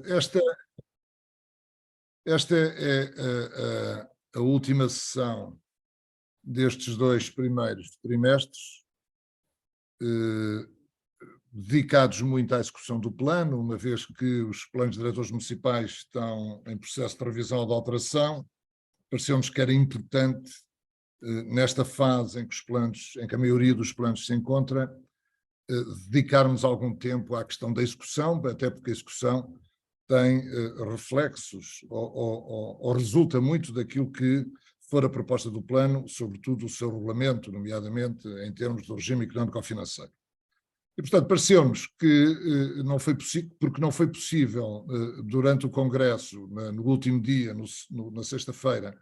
esta é a última sessão destes 2 primeiros trimestres, dedicados muito à execução do plano, uma vez que os planos diretores municipais estão em processo de revisão ou de alteração. Pareceu-nos que era importante, nesta fase em que a maioria dos planos se encontra, dedicarmos algum tempo à questão da execução, até porque a execução tem reflexos ou resulta muito daquilo que for a proposta do plano, sobretudo o seu regulamento, nomeadamente em termos do regime económico-financeiro. E, portanto, pareceu-nos que não foi possível, porque não foi possível, durante o Congresso, no último dia, na sexta-feira,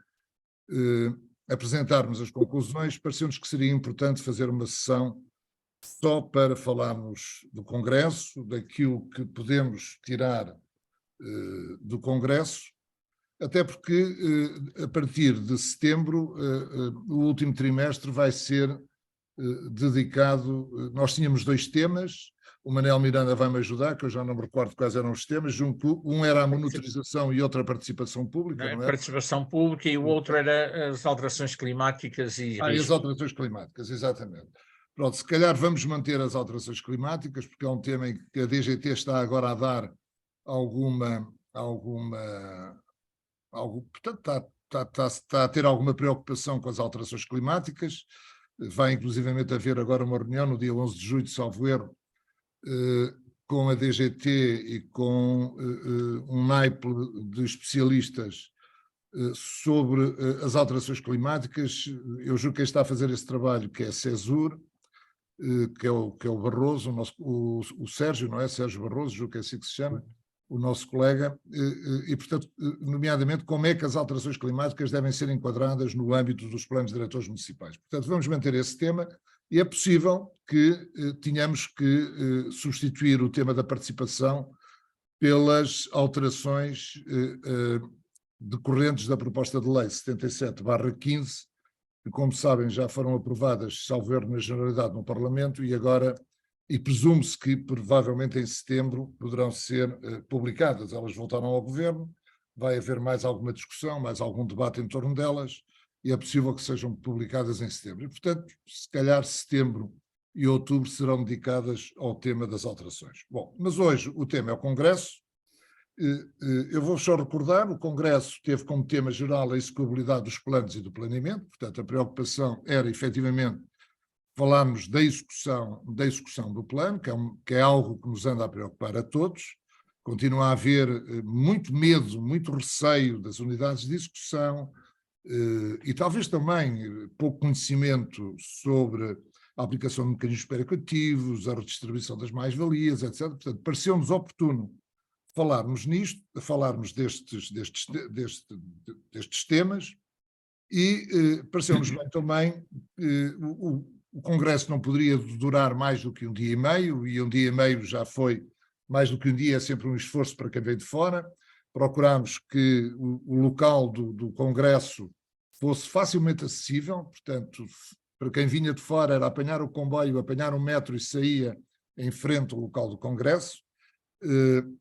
apresentarmos as conclusões, pareceu-nos que seria importante fazer uma sessão só para falarmos do Congresso, daquilo que podemos tirar do Congresso, até porque a partir de setembro o último trimestre vai ser dedicado, nós tínhamos 2 temas, o Manel Miranda vai-me ajudar, que eu já não me recordo quais eram os temas, um era a monitorização e outro a participação pública, não é? Participação pública e o outro era as alterações climáticas e as alterações climáticas, exatamente. Pronto, se calhar vamos manter as alterações climáticas, porque é um tema em que a DGT está agora a dar portanto, está a ter alguma preocupação com as alterações climáticas. Vai inclusivamente haver agora uma reunião no dia 11 de julho, salvo erro, com a DGT e com um naipe de especialistas sobre as alterações climáticas. Eu julgo que quem está a fazer esse trabalho, que é a CESUR, que é o Barroso, o Sérgio, não é? Sérgio Barroso, julgo que é assim que se chama, o nosso colega, e, portanto, nomeadamente, como é que as alterações climáticas devem ser enquadradas no âmbito dos planos diretores municipais. Portanto, vamos manter esse tema, e é possível que tenhamos que substituir o tema da participação pelas alterações decorrentes da proposta de lei 77/15, que, como sabem, já foram aprovadas, salvo erro, na Generalidade no Parlamento, e presume-se que provavelmente em setembro poderão ser publicadas. Elas voltaram ao Governo, vai haver mais alguma discussão, mais algum debate em torno delas, e é possível que sejam publicadas em setembro. E, portanto, se calhar setembro e outubro serão dedicadas ao tema das alterações. Bom, mas hoje o tema é o Congresso. Eu vou só recordar, o Congresso teve como tema geral a executabilidade dos planos e do planeamento, portanto a preocupação era efetivamente falarmos da execução do plano, que é algo que nos anda a preocupar a todos. Continua a haver muito medo, muito receio das unidades de execução e talvez também pouco conhecimento sobre a aplicação de mecanismos perequativos, a redistribuição das mais-valias, etc. Portanto, pareceu-nos oportuno falarmos nisto, falarmos destes temas, e pareceu-nos bem também o Congresso não poderia durar mais do que 1 dia e meio, e 1 dia e meio já foi mais do que 1 dia, é sempre um esforço para quem vem de fora. Procurámos que o local do Congresso fosse facilmente acessível, portanto, para quem vinha de fora era apanhar o comboio, apanhar um metro e saía em frente ao local do Congresso.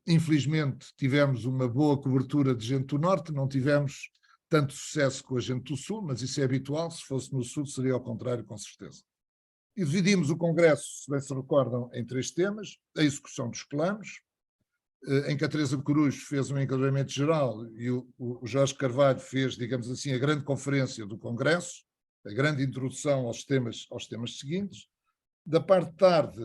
Infelizmente tivemos uma boa cobertura de gente do Norte, não tivemos tanto sucesso com a gente do Sul, mas isso é habitual, se fosse no Sul seria ao contrário, com certeza. E dividimos o Congresso, se bem se recordam, em 3 temas: a execução dos planos, em que a Teresa Cruz fez um enquadramento geral e o Jorge Carvalho fez, digamos assim, a grande conferência do Congresso, a grande introdução aos temas seguintes. Da parte de tarde,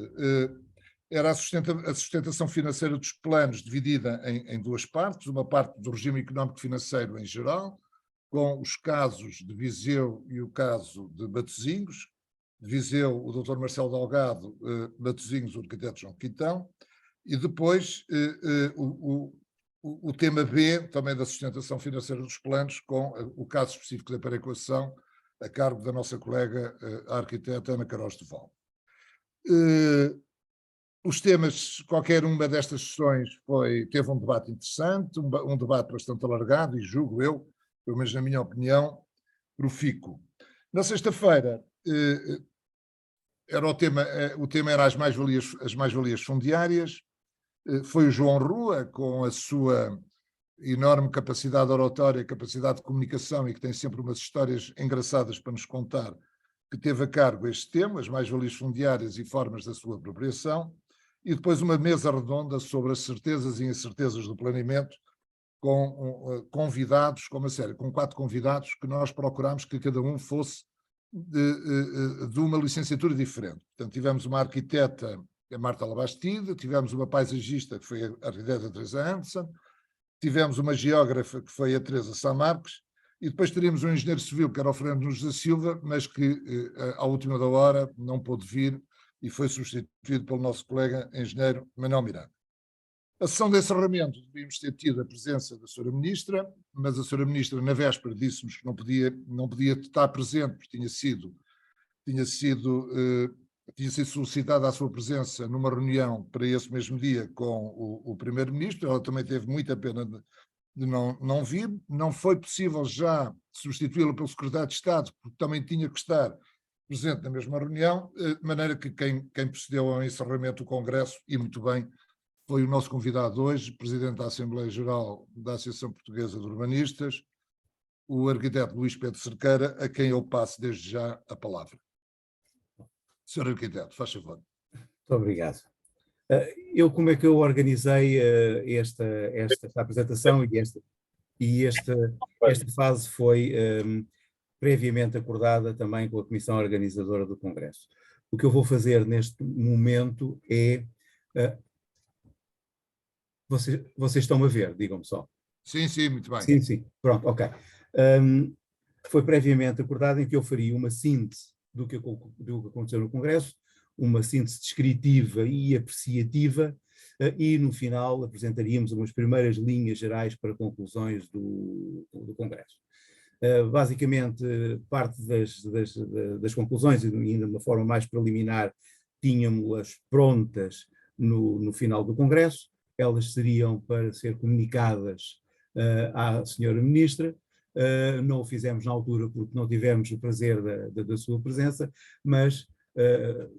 era a sustentação financeira dos planos, dividida em 2 partes, uma parte do regime económico-financeiro em geral, com os casos de Viseu e o caso de Matosinhos. De Viseu, o Dr. Marcelo Delgado, Matosinhos, o arquiteto João Quintão, e depois o tema B, também da sustentação financeira dos planos, com o caso específico da perequação, a cargo da nossa colega, a arquiteta Ana Queiroz de Val. Os temas, qualquer uma destas sessões teve um debate interessante, um debate bastante alargado e, julgo eu, pelo menos na minha opinião, profícuo. Na sexta-feira, o tema era as mais-valias fundiárias. foi o João Rua, com a sua enorme capacidade oratória, capacidade de comunicação e que tem sempre umas histórias engraçadas para nos contar, que teve a cargo este tema, as mais-valias fundiárias e formas da sua apropriação, e depois uma mesa redonda sobre as certezas e incertezas do planeamento, com convidados, com uma série, com 4 convidados, que nós procurámos que cada um fosse de uma licenciatura diferente. Portanto, tivemos uma arquiteta, a Marta Labastide, tivemos uma paisagista, que foi a arquiteta Teresa Anderson, tivemos uma geógrafa, que foi a Teresa Sá Marques, e depois teríamos um engenheiro civil, que era o Fernando Nunes da Silva, mas que, à última da hora, não pôde vir e foi substituído pelo nosso colega engenheiro Manuel Miranda. A sessão de encerramento devíamos ter tido a presença da Sra. Ministra, mas a Sra. Ministra, na véspera, disse-nos que não podia estar presente, porque tinha sido solicitada a sua presença numa reunião para esse mesmo dia com o Primeiro-Ministro. Ela também teve muita pena de não vir. Não foi possível já substituí-la pelo Secretário de Estado, porque também tinha que estar presente na mesma reunião, de maneira que quem procedeu ao encerramento do Congresso, e muito bem, foi o nosso convidado hoje, Presidente da Assembleia Geral da Associação Portuguesa de Urbanistas, o arquiteto Luís Pedro Cerqueira, a quem eu passo desde já a palavra. Senhor Arquiteto, faz favor. Muito obrigado. Como é que eu organizei esta apresentação e esta fase foi previamente acordada também com a Comissão Organizadora do Congresso. O que eu vou fazer neste momento é... Vocês estão a ver, digam-me só. Sim, sim, muito bem. Sim, sim, pronto, ok. Foi previamente acordado em que eu faria uma síntese do que aconteceu no Congresso, uma síntese descritiva e apreciativa, e no final apresentaríamos umas primeiras linhas gerais para conclusões do Congresso. Basicamente, parte das conclusões, e ainda de uma forma mais preliminar, tínhamos-las prontas no final do Congresso. Elas seriam para ser comunicadas à Senhora Ministra. Não o fizemos na altura porque não tivemos o prazer da sua presença, mas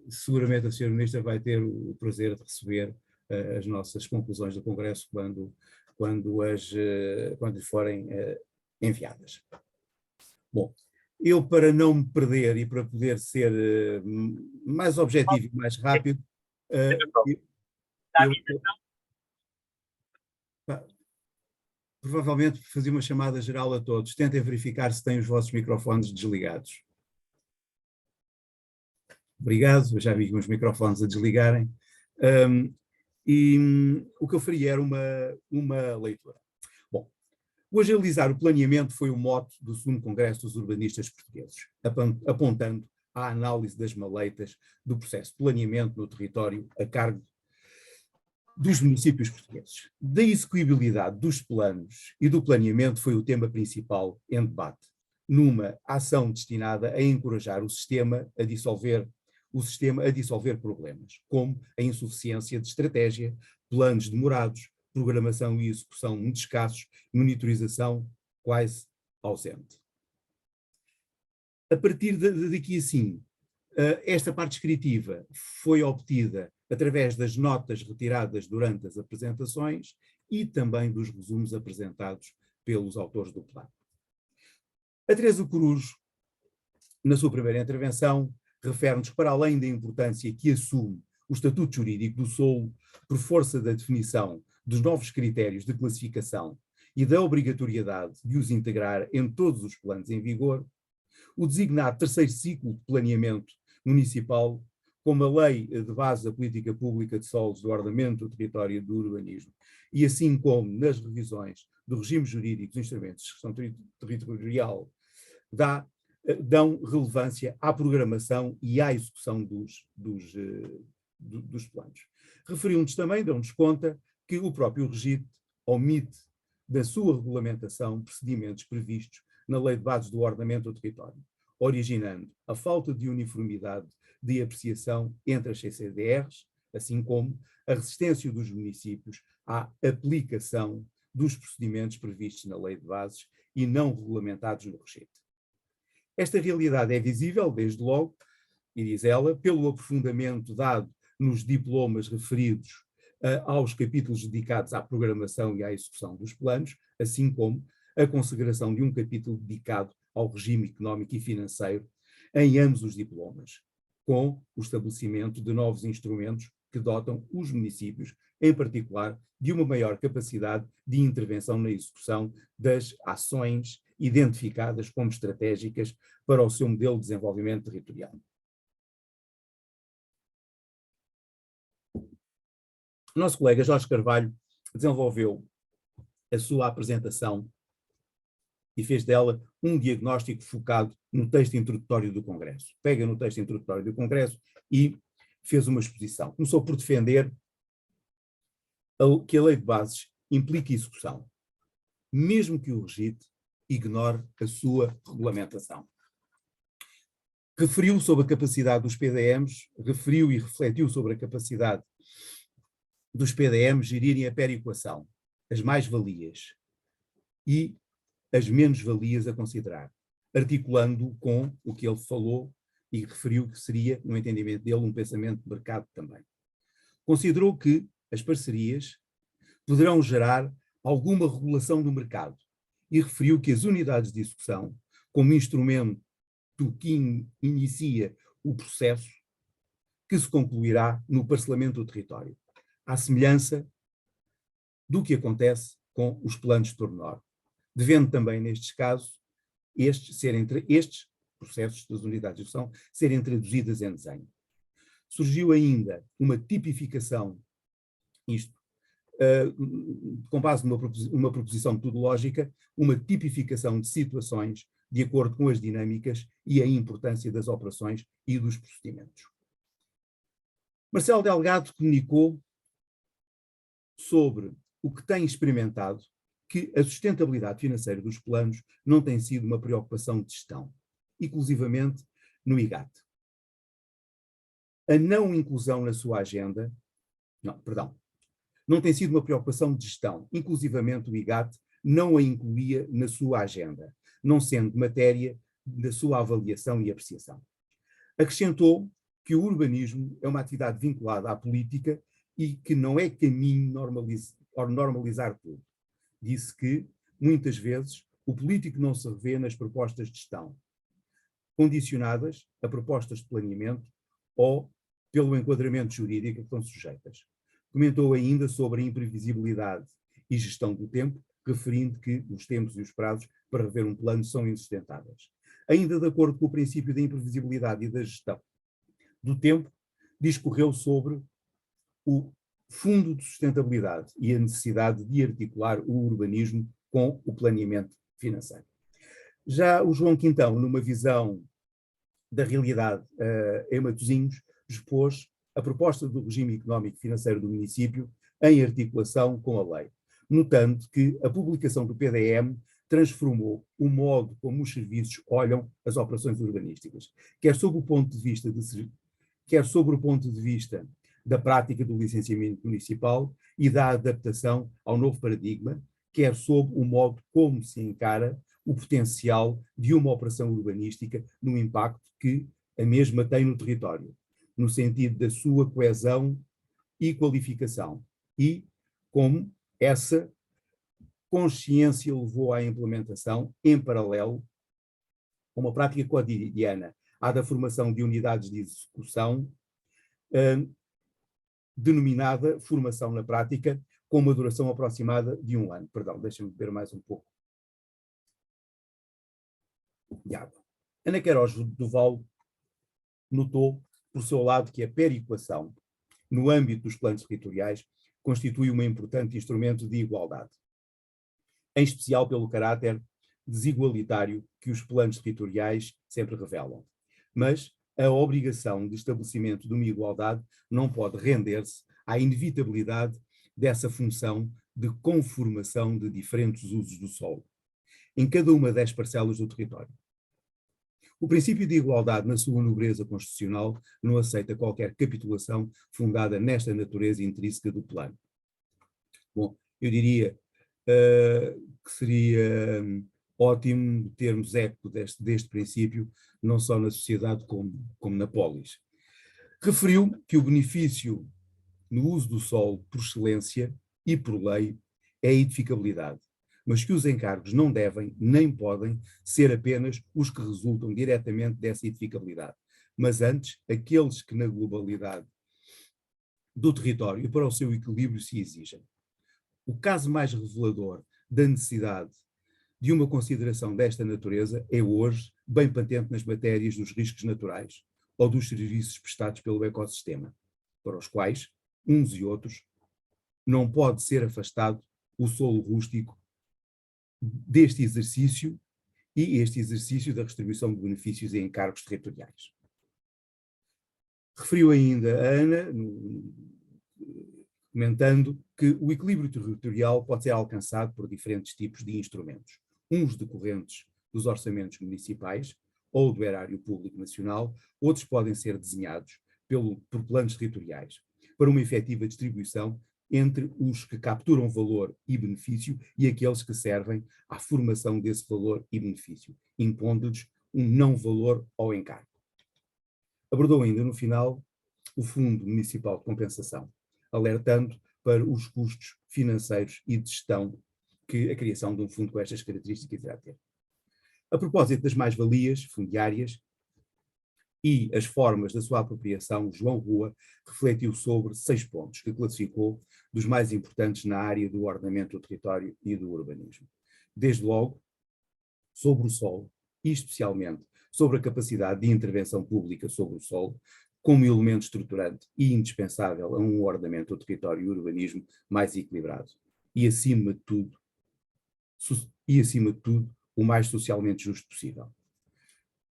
seguramente a Senhora Ministra vai ter o prazer de receber as nossas conclusões do Congresso quando lhe forem enviadas. Bom, eu, para não me perder e para poder ser mais objetivo e mais rápido, provavelmente fazia uma chamada geral a todos. Tentem verificar se têm os vossos microfones desligados. Obrigado, eu já vi os microfones a desligarem. O que eu faria era uma leitura. Bom, o agilizar o planeamento foi o mote do segundo Congresso dos Urbanistas Portugueses, apontando à análise das maleitas do processo de planeamento no território a cargo dos municípios portugueses. Da execuibilidade dos planos e do planeamento foi o tema principal em debate, numa ação destinada a encorajar o sistema a dissolver problemas, como a insuficiência de estratégia, planos demorados, programação e execução muito escassos, monitorização quase ausente. A partir daqui assim, esta parte descritiva foi obtida através das notas retiradas durante as apresentações e também dos resumos apresentados pelos autores do plano. A Teresa Corujo, na sua primeira intervenção, refere-nos que, para além da importância que assume o estatuto jurídico do solo por força da definição dos novos critérios de classificação e da obrigatoriedade de os integrar em todos os planos em vigor, o designado terceiro ciclo de planeamento municipal, como a Lei de Base da Política Pública de Solos, do Ordenamento do Território e do Urbanismo, e assim como nas revisões do regime jurídico dos instrumentos de gestão territorial, dão relevância à programação e à execução dos planos. Referiu-nos também, dão-nos conta, que o próprio REGIT omite da sua regulamentação procedimentos previstos na Lei de Bases do Ordenamento do Território, originando a falta de uniformidade de apreciação entre as CCDRs, assim como a resistência dos municípios à aplicação dos procedimentos previstos na Lei de Bases e não regulamentados no REGIT. Esta realidade é visível, desde logo, e diz ela, pelo aprofundamento dado nos diplomas referidos aos capítulos dedicados à programação e à execução dos planos, assim como a consagração de um capítulo dedicado ao regime económico e financeiro em ambos os diplomas, com o estabelecimento de novos instrumentos que dotam os municípios, em particular, de uma maior capacidade de intervenção na execução das ações identificadas como estratégicas para o seu modelo de desenvolvimento territorial. O nosso colega Jorge Carvalho desenvolveu a sua apresentação e fez dela um diagnóstico focado no texto introdutório do Congresso. Pega no texto introdutório do Congresso e fez uma exposição. Começou por defender que a lei de bases implica execução, mesmo que o regime ignore a sua regulamentação. Referiu sobre a capacidade dos PDMs, referiu e refletiu sobre a capacidade dos PDMs gerirem a perequação, as mais-valias e as menos-valias a considerar, articulando com o que ele falou e referiu que seria, no entendimento dele, um pensamento de mercado também. Considerou que as parcerias poderão gerar alguma regulação do mercado e referiu que as unidades de execução, como instrumento que inicia o processo que se concluirá no parcelamento do território, à semelhança do que acontece com os planos de pormenor, devendo também, nestes casos, estes processos das unidades de execução serem traduzidas em desenho. Surgiu ainda uma tipificação, com base numa proposição metodológica, uma tipificação de situações de acordo com as dinâmicas e a importância das operações e dos procedimentos. Marcelo Delgado comunicou sobre o que tem experimentado, que a sustentabilidade financeira dos planos não tem sido uma preocupação de gestão, inclusivamente no IGAT. A não inclusão na sua agenda, não tem sido uma preocupação de gestão, inclusivamente o IGAT não a incluía na sua agenda, não sendo matéria da sua avaliação e apreciação. Acrescentou que o urbanismo é uma atividade vinculada à política e que não é caminho normalizar tudo. Disse que, muitas vezes, o político não se revê nas propostas de gestão, condicionadas a propostas de planeamento ou pelo enquadramento jurídico que estão sujeitas. Comentou ainda sobre a imprevisibilidade e gestão do tempo, referindo que os tempos e os prazos para rever um plano são insustentáveis. Ainda de acordo com o princípio da imprevisibilidade e da gestão do tempo, discorreu sobre o Fundo de Sustentabilidade e a necessidade de articular o urbanismo com o planeamento financeiro. Já o João Quintão, numa visão da realidade em Matosinhos, expôs a proposta do regime económico e financeiro do município em articulação com a lei, notando que a publicação do PDM transformou o modo como os serviços olham as operações urbanísticas, quer sob o ponto de vista da prática do licenciamento municipal e da adaptação ao novo paradigma, quer sob o modo como se encara o potencial de uma operação urbanística no impacto que a mesma tem no território, no sentido da sua coesão e qualificação, e como essa consciência levou à implementação, em paralelo, a uma prática cotidiana, à da formação de unidades de execução, denominada formação na prática, com uma duração aproximada de 1 ano. Perdão, deixa-me beber mais um pouco de água. Ana Queiroz Duval notou, por seu lado, que a perequação, no âmbito dos planos territoriais, constitui um importante instrumento de igualdade, em especial pelo caráter desigualitário que os planos territoriais sempre revelam. Mas a obrigação de estabelecimento de uma igualdade não pode render-se à inevitabilidade dessa função de conformação de diferentes usos do solo, em cada uma das parcelas do território. O princípio de igualdade, na sua nobreza constitucional, não aceita qualquer capitulação fundada nesta natureza intrínseca do plano. Bom, eu diria que seria ótimo termos eco deste princípio, não só na sociedade como na polis. Referiu que o benefício no uso do solo por excelência e por lei é a edificabilidade, mas que os encargos não devem nem podem ser apenas os que resultam diretamente dessa edificabilidade, mas antes aqueles que na globalidade do território e para o seu equilíbrio se exigem. O caso mais revelador da necessidade de uma consideração desta natureza é hoje bem patente nas matérias dos riscos naturais ou dos serviços prestados pelo ecossistema, para os quais, uns e outros, não pode ser afastado o solo rústico deste exercício e este exercício da distribuição de benefícios e encargos territoriais. Referiu ainda a Ana, comentando que o equilíbrio territorial pode ser alcançado por diferentes tipos de instrumentos, uns decorrentes dos orçamentos municipais ou do erário público nacional, outros podem ser desenhados por planos territoriais, para uma efetiva distribuição entre os que capturam valor e benefício e aqueles que servem à formação desse valor e benefício, impondo-lhes um não valor ao encargo. Abordou ainda no final o Fundo Municipal de Compensação, alertando para os custos financeiros e de gestão que a criação de um fundo com estas características irá ter. A propósito das mais-valias fundiárias e as formas da sua apropriação, João Rua refletiu sobre 6 pontos que classificou dos mais importantes na área do ordenamento do território e do urbanismo. Desde logo, sobre o solo, e especialmente sobre a capacidade de intervenção pública sobre o solo, como elemento estruturante e indispensável a um ordenamento do território e urbanismo mais equilibrado. E acima de tudo, o mais socialmente justo possível.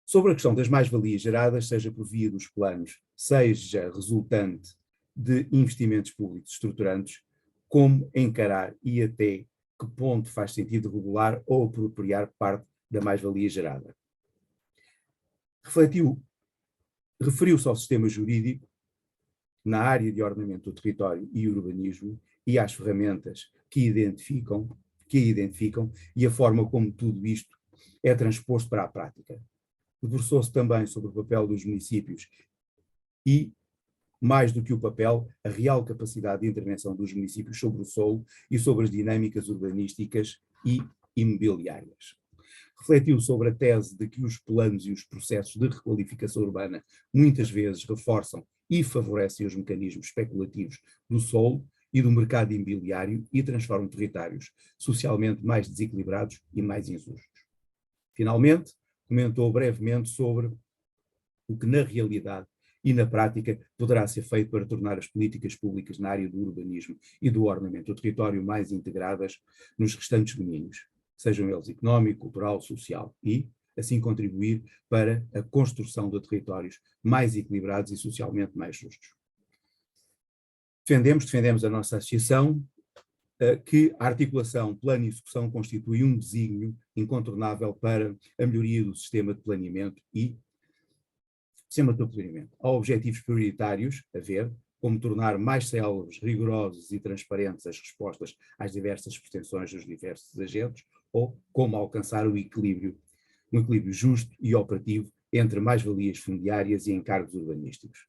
Sobre a questão das mais-valias geradas, seja por via dos planos, seja resultante de investimentos públicos estruturantes, como encarar e até que ponto faz sentido regular ou apropriar parte da mais-valia gerada. Referiu-se ao sistema jurídico na área de ordenamento do território e urbanismo e às ferramentas que identificam e a forma como tudo isto é transposto para a prática. Debruçou-se também sobre o papel dos municípios e, mais do que o papel, a real capacidade de intervenção dos municípios sobre o solo e sobre as dinâmicas urbanísticas e imobiliárias. Refletiu sobre a tese de que os planos e os processos de requalificação urbana muitas vezes reforçam e favorecem os mecanismos especulativos do solo e do mercado imobiliário e transformam territórios socialmente mais desequilibrados e mais injustos. Finalmente, comentou brevemente sobre o que na realidade e na prática poderá ser feito para tornar as políticas públicas na área do urbanismo e do ordenamento do território mais integradas nos restantes domínios, sejam eles económico, cultural, social, e assim contribuir para a construção de territórios mais equilibrados e socialmente mais justos. Defendemos a nossa associação que a articulação plano e execução constitui um desígnio incontornável para a melhoria do sistema de planeamento e sistema de planeamento. Há objetivos prioritários a ver, como tornar mais céleres, rigorosos e transparentes as respostas às diversas pretensões dos diversos agentes, ou como alcançar um equilíbrio justo e operativo entre mais-valias fundiárias e encargos urbanísticos.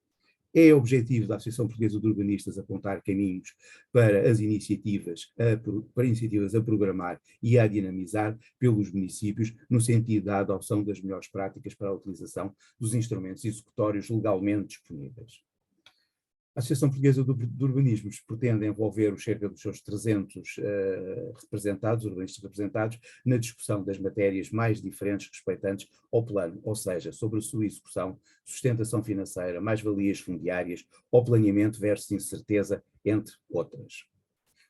É objetivo da Associação Portuguesa de Urbanistas apontar caminhos para as iniciativas a programar e a dinamizar pelos municípios no sentido da adoção das melhores práticas para a utilização dos instrumentos executórios legalmente disponíveis. A Associação Portuguesa de Urbanismos pretende envolver os cerca dos seus 300 urbanistas representados, na discussão das matérias mais diferentes respeitantes ao plano, ou seja, sobre a sua execução, sustentação financeira, mais-valias fundiárias, ou planeamento versus incerteza, entre outras.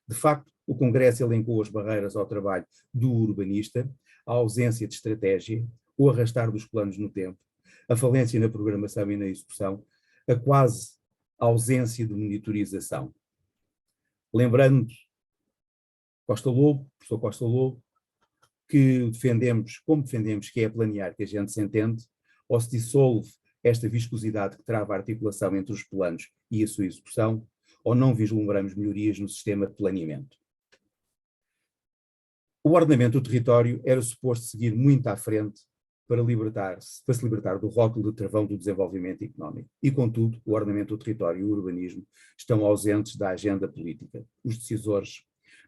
De facto, o Congresso elencou as barreiras ao trabalho do urbanista, a ausência de estratégia, o arrastar dos planos no tempo, a falência na programação e na execução, a quase ausência de monitorização. Lembrando, professor Costa Lobo, que como defendemos que é planear que a gente se entende, ou se dissolve esta viscosidade que trava a articulação entre os planos e a sua execução, ou não vislumbramos melhorias no sistema de planeamento. O ordenamento do território era suposto seguir muito à frente para se libertar do rótulo de travão do desenvolvimento económico. E, contudo, o ordenamento do território e o urbanismo estão ausentes da agenda política. Os decisores,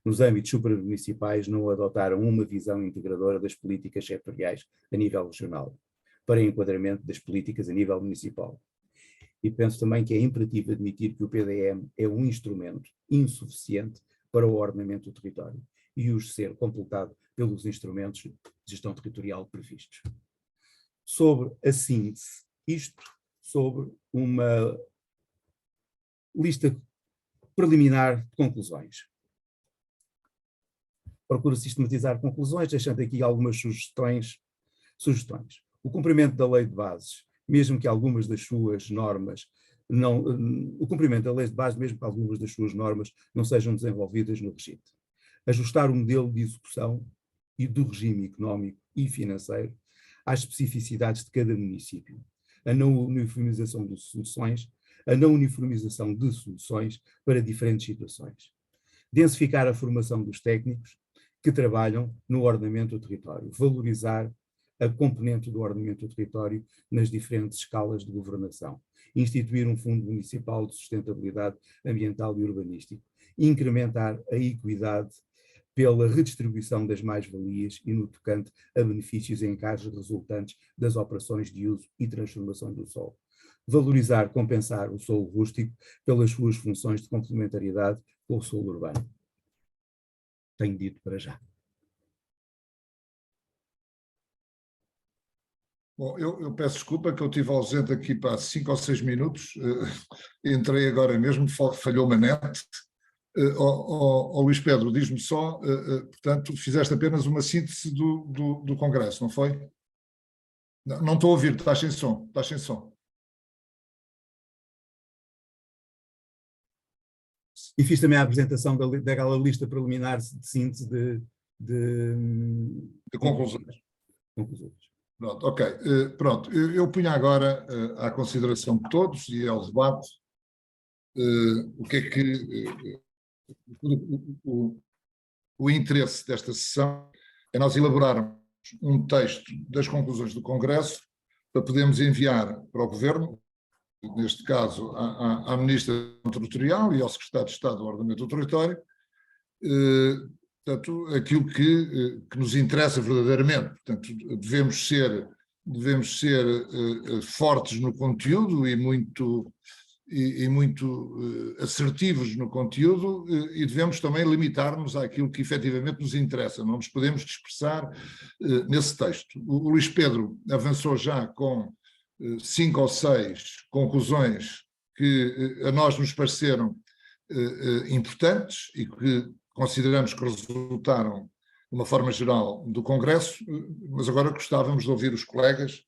nos âmbitos supramunicipais, não adotaram uma visão integradora das políticas setoriais a nível regional, para enquadramento das políticas a nível municipal. E penso também que é imperativo admitir que o PDM é um instrumento insuficiente para o ordenamento do território e urge ser completado pelos instrumentos de gestão territorial previstos. Sobre a síntese, isto sobre uma lista preliminar de conclusões. Procuro sistematizar conclusões, deixando aqui algumas sugestões. O cumprimento da lei de bases, mesmo que algumas das suas normas não, o cumprimento da lei de bases, mesmo que algumas das suas normas não sejam desenvolvidas no regime. Ajustar o modelo de execução e do regime económico e financeiro às especificidades de cada município. A não uniformização de soluções para diferentes situações. Densificar a formação dos técnicos que trabalham no ordenamento do território. Valorizar a componente do ordenamento do território nas diferentes escalas de governação. Instituir um fundo municipal de sustentabilidade ambiental e urbanístico. Incrementar a equidade pela redistribuição das mais-valias e no tocante a benefícios e encargos resultantes das operações de uso e transformação do solo. Valorizar, compensar o solo rústico pelas suas funções de complementariedade com o solo urbano. Tenho dito para já. Bom, eu peço desculpa que eu estive ausente aqui para 5 ou 6 minutos, entrei agora mesmo, falhou-me a net. Luís Pedro, diz-me só, portanto, fizeste apenas uma síntese do Congresso, não foi? Não estou a ouvir, estás sem som. E fiz também a apresentação daquela lista preliminar de síntese de conclusões. Conclusões. Pronto, ok. Pronto, eu punha agora à consideração de todos e ao debate o que é que o interesse desta sessão é nós elaborarmos um texto das conclusões do Congresso para podermos enviar para o Governo, neste caso à Ministra Territorial e ao Secretário de Estado do Ordenamento do Território, portanto, aquilo que nos interessa verdadeiramente. Portanto, devemos ser fortes no conteúdo e muito assertivos no conteúdo, e devemos também limitar-nos àquilo que efetivamente nos interessa, não nos podemos dispersar nesse texto. O Luís Pedro avançou já com 5 ou 6 conclusões que a nós nos pareceram importantes e que consideramos que resultaram, de uma forma geral, do Congresso, mas agora gostávamos de ouvir os colegas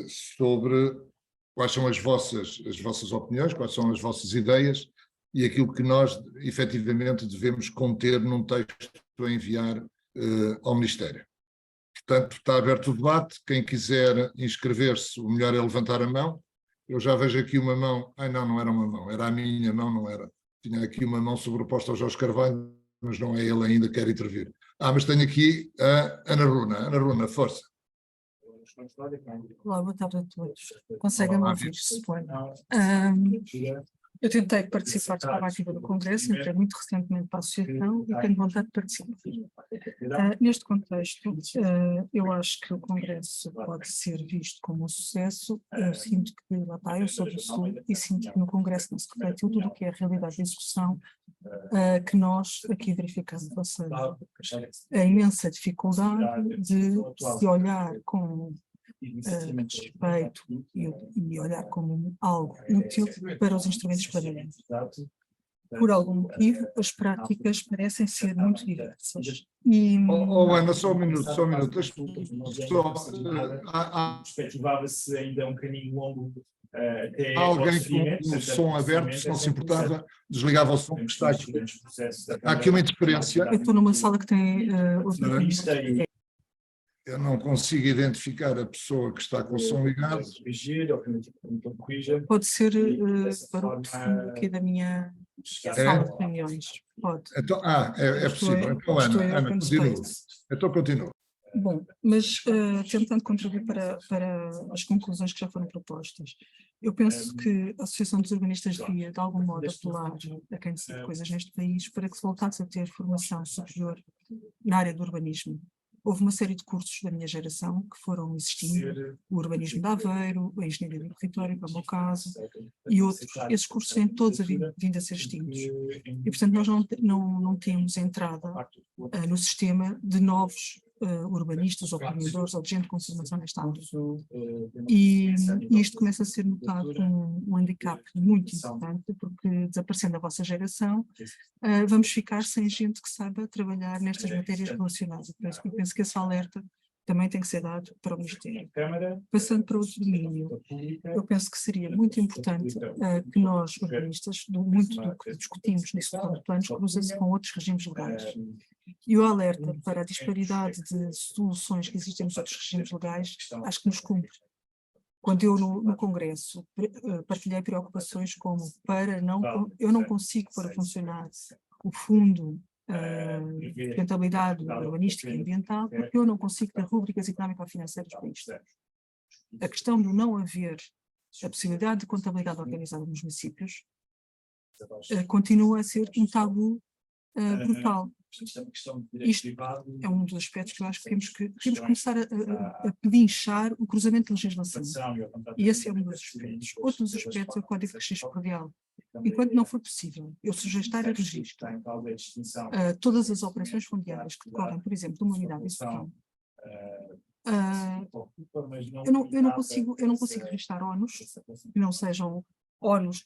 sobre quais são as vossas opiniões, quais são as vossas ideias e aquilo que nós efetivamente devemos conter num texto a enviar ao Ministério. Portanto, está aberto o debate. Quem quiser inscrever-se, o melhor é levantar a mão. Eu já vejo aqui uma mão. Não era uma mão, era a minha mão, não era. Tinha aqui uma mão sobreposta ao Jorge Carvalho, mas não é ele ainda que quer intervir. Mas tenho aqui a Ana Runa. Ana Runa, força. Olá, boa tarde a todos. Conseguem-me ouvir, suponho. Eu tentei participar de forma ativa do Congresso, entrei muito recentemente para a associação e tenho vontade de participar. Neste contexto, eu acho que o Congresso pode ser visto como um sucesso. Eu sinto que, lá está, eu sou do Sul e sinto que no Congresso não se refletiu tudo o que é a realidade de execução que nós aqui verificamos. Ou seja, a imensa dificuldade de se olhar com respeito e olhar como algo útil para os instrumentos para dentro. Por algum motivo, as práticas parecem ser muito diversas. Ana, só um minuto. Perspectivava-se ainda um bocadinho longo. Há alguém com o som aberto, se não se importava, desligava o som que está aqui. Há aqui uma interferência. Eu estou numa sala que tem Eu não consigo identificar a pessoa que está com o som ligado. Pode ser para o fundo aqui da minha sala de reuniões. Pode. Então, é possível. Então, Ana, continua. Bom, mas tentando contribuir para as conclusões que já foram propostas, eu penso que a Associação dos Urbanistas devia, de algum modo, apelar a quem decide coisas neste país para que se voltasse a ter formação superior na área do urbanismo. Houve uma série de cursos da minha geração que foram existindo, o urbanismo de Aveiro, a engenharia do território, para o meu caso, e outros. Esses cursos têm todos vindo a ser extintos. E, portanto, nós não temos entrada no sistema de novos urbanistas ou planeadores ou de gente com formação nesta área. E isto começa a ser notado como um handicap muito importante, porque desaparecendo a vossa geração, vamos ficar sem gente que saiba trabalhar nestas matérias relacionadas. Por isso, eu penso que esse alerta também tem que ser dado para o Ministério. Passando para outro domínio, eu penso que seria muito importante que nós, urbanistas, muito do que discutimos nesse plano de planos, cruza-se com outros regimes legais. E o alerta para a disparidade de soluções que existem nos outros regimes legais, acho que nos cumpre. Quando eu no Congresso partilhei preocupações como eu não consigo pôr a funcionar o Fundo de Rentabilidade Urbanística e Ambiental, porque eu não consigo ter rúbricas económico-financeiras para isto. A questão de não haver a possibilidade de contabilidade organizada nos municípios continua a ser um tabu brutal. Isto é um dos aspectos que eu acho que temos que começar a pedinchar o cruzamento de legislação. E esse é um dos aspectos. Outro dos aspectos é o Código de Registro Predial. Enquanto não for possível eu sujeitar a registro todas as operações fundiárias que decorrem, por exemplo, de uma unidade executiva, eu não consigo registrar ONUs que não sejam ONUs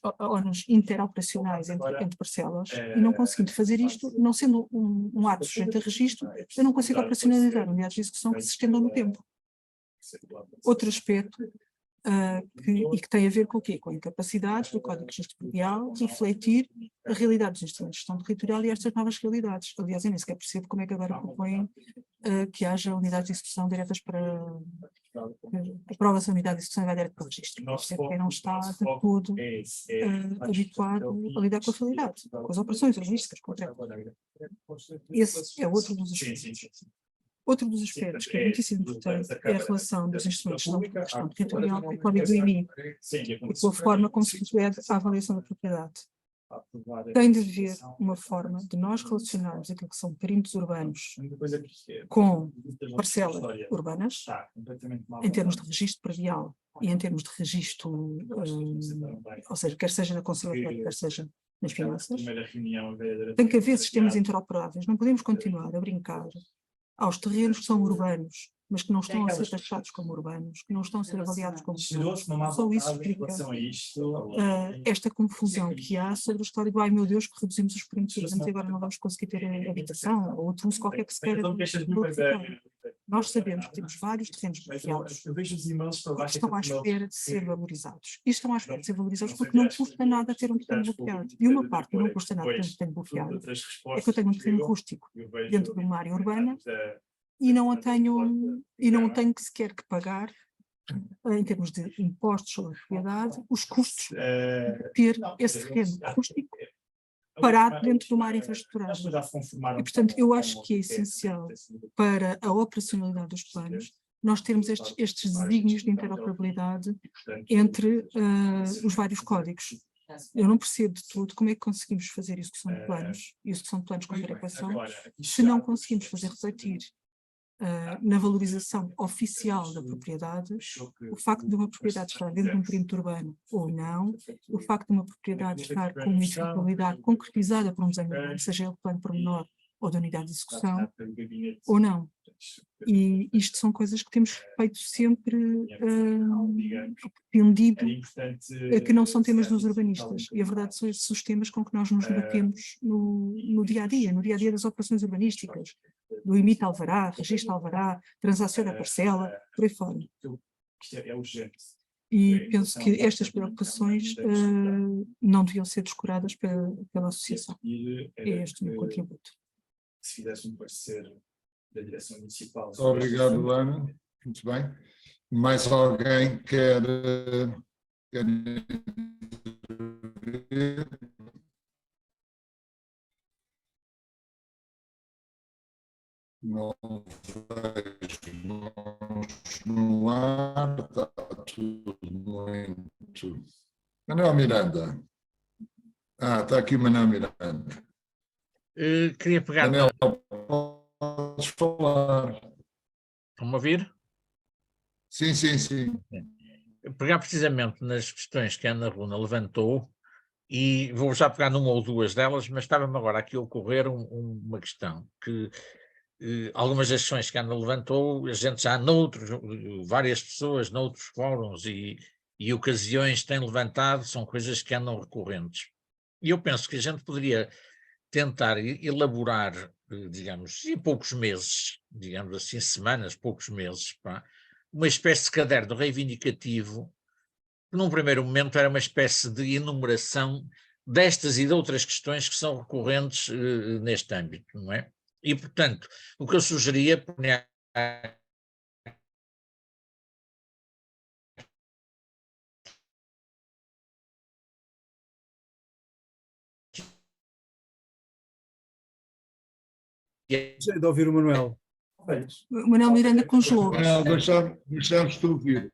interoperacionais entre parcelas, e não conseguindo fazer isto, não sendo um ato sujeito a registro, eu não consigo operacionalizar unidades de execução que se estendam no tempo. Outro aspecto que tem a ver com o quê? Com a incapacidade do Código de Registro Predial de refletir a realidade dos instrumentos de gestão territorial e estas novas realidades. Aliás, eu nem sequer percebo como é que agora propõem que haja unidades de execução diretas para a prova da unidade de execução vai direto para o registro. Quem não está de todo habituado a lidar com a realidade, com as operações logísticas concretas. Esse é outro dos aspectos. Outro dos aspectos que é muitíssimo importante é a relação dos instrumentos de gestão territorial com o Código do IMI e com a forma como se procede à avaliação da propriedade. Tem de haver uma forma de nós relacionarmos aquilo que são perímetros urbanos com parcelas urbanas, em termos de registro predial e em termos de registro, ou seja, quer seja na conservatória, quer seja nas finanças. Tem que haver sistemas interoperáveis, não podemos continuar a brincar aos terrenos que são urbanos, mas que não estão a ser taxados como urbanos, que não estão a ser avaliados como urbanos. Só isso explica esta confusão que há sobre a história do ai meu Deus, que reduzimos os perímetros urbanos e agora não vamos conseguir ter habitação, ou outro uso qualquer que se queira glorificar. Nós sabemos que temos vários terrenos bloqueados que estão à espera de ser valorizados. E estão à espera de ser valorizados porque não custa nada ter um terreno bloqueado. E uma parte que não custa nada ter um terreno bloqueado é que eu tenho um terreno rústico dentro de uma área urbana e não tenho que sequer que pagar, em termos de impostos sobre a propriedade, os custos de ter esse terreno rústico parado dentro de uma área infraestruturada. E, portanto, eu acho que é essencial para a operacionalidade dos planos nós termos estes desígnios de interoperabilidade entre os vários códigos. Eu não percebo de tudo como é que conseguimos fazer execução de planos com perequação, se não conseguimos fazer refletir na valorização oficial da propriedade, o facto de uma propriedade estar dentro de um perímetro urbano ou não, o facto de uma propriedade estar com uma efetividade concretizada por um desenho urbano, seja ele plano pormenor ou de unidade de execução, ou não. E isto são coisas que temos feito sempre tendido que não são temas dos urbanistas. E a verdade são esses os temas com que nós nos debatemos no dia a dia das operações urbanísticas, do imita alvará, registro alvará, transaciona parcela, por aí fora. E penso que estas preocupações não deviam ser descuradas pela associação. É este o meu contributo. Se fizesse um parecer da direção municipal. Obrigado, Ana. Muito bem. Mais alguém quer Não vejo mãos no ar, está tudo muito. Manuel Miranda. Está aqui o Manuel Miranda. Queria pegar, Manuel, podes falar. estão-me a ouvir? Sim, sim, sim. Pegar precisamente nas questões que a Ana Runa levantou, e vou já pegar numa ou duas delas, mas estava-me agora aqui a ocorrer uma questão, que algumas das questões que a Ana levantou, a gente já várias pessoas noutros fóruns e ocasiões têm levantado, são coisas que andam recorrentes. E eu penso que a gente poderia tentar elaborar, digamos, em poucos meses, digamos assim, semanas, poucos meses, pá, uma espécie de caderno reivindicativo, que num primeiro momento era uma espécie de enumeração destas e de outras questões que são recorrentes neste âmbito, não é? E, portanto, o que eu sugeria, Deixei de ouvir o Manuel. O Manuel Miranda congelou. Manuel, deixamos-te ouvir.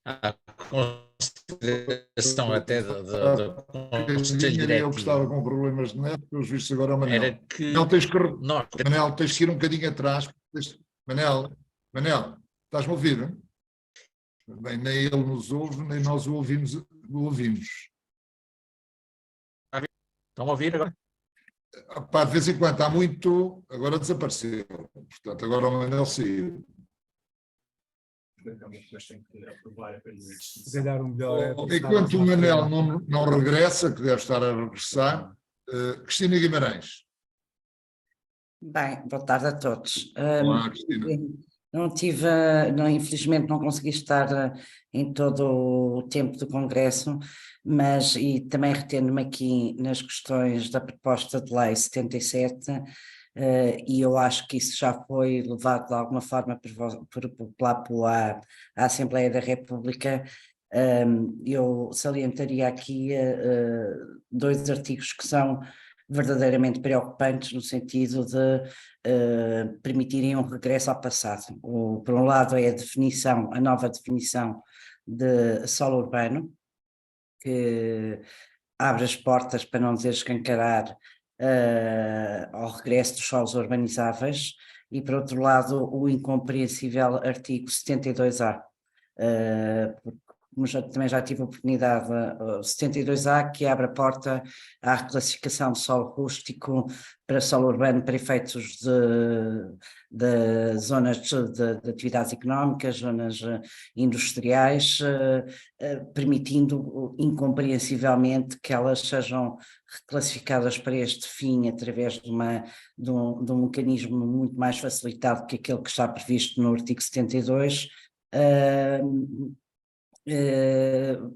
a consideração até da Conselho Eu Diretivo estava com problemas de net, pelos vistos agora é o Manel. era que Manel, nós Manel, tens que ir um bocadinho atrás. Manel, estás-me a ouvir? Bem, nem ele nos ouve, nem nós o ouvimos. estão a ouvir agora? Pá, de vez em quando, há muito, agora desapareceu. Portanto, agora o Manel saiu. Se calhar o melhor é Enquanto o Manel não regressa, que deve estar a regressar, Cristina Guimarães. Bem, boa tarde a todos. Olá, Cristina. Infelizmente não consegui estar em todo o tempo do Congresso, mas e também retendo-me aqui nas questões da proposta de lei 77, e eu acho que isso já foi levado de alguma forma pela Assembleia da República. Eu salientaria aqui dois artigos que são verdadeiramente preocupantes no sentido de permitirem um regresso ao passado. Por um lado é a nova definição de solo urbano, que abre as portas, para não dizer escancarar, ao regresso dos solos urbanizáveis, e por outro lado o incompreensível artigo 72A, como também já tive a oportunidade, 72A, que abre a porta à reclassificação de solo rústico para solo urbano para efeitos de zonas de atividades económicas, zonas industriais, permitindo incompreensivelmente que elas sejam reclassificadas para este fim através de um mecanismo muito mais facilitado que aquele que está previsto no artigo 72,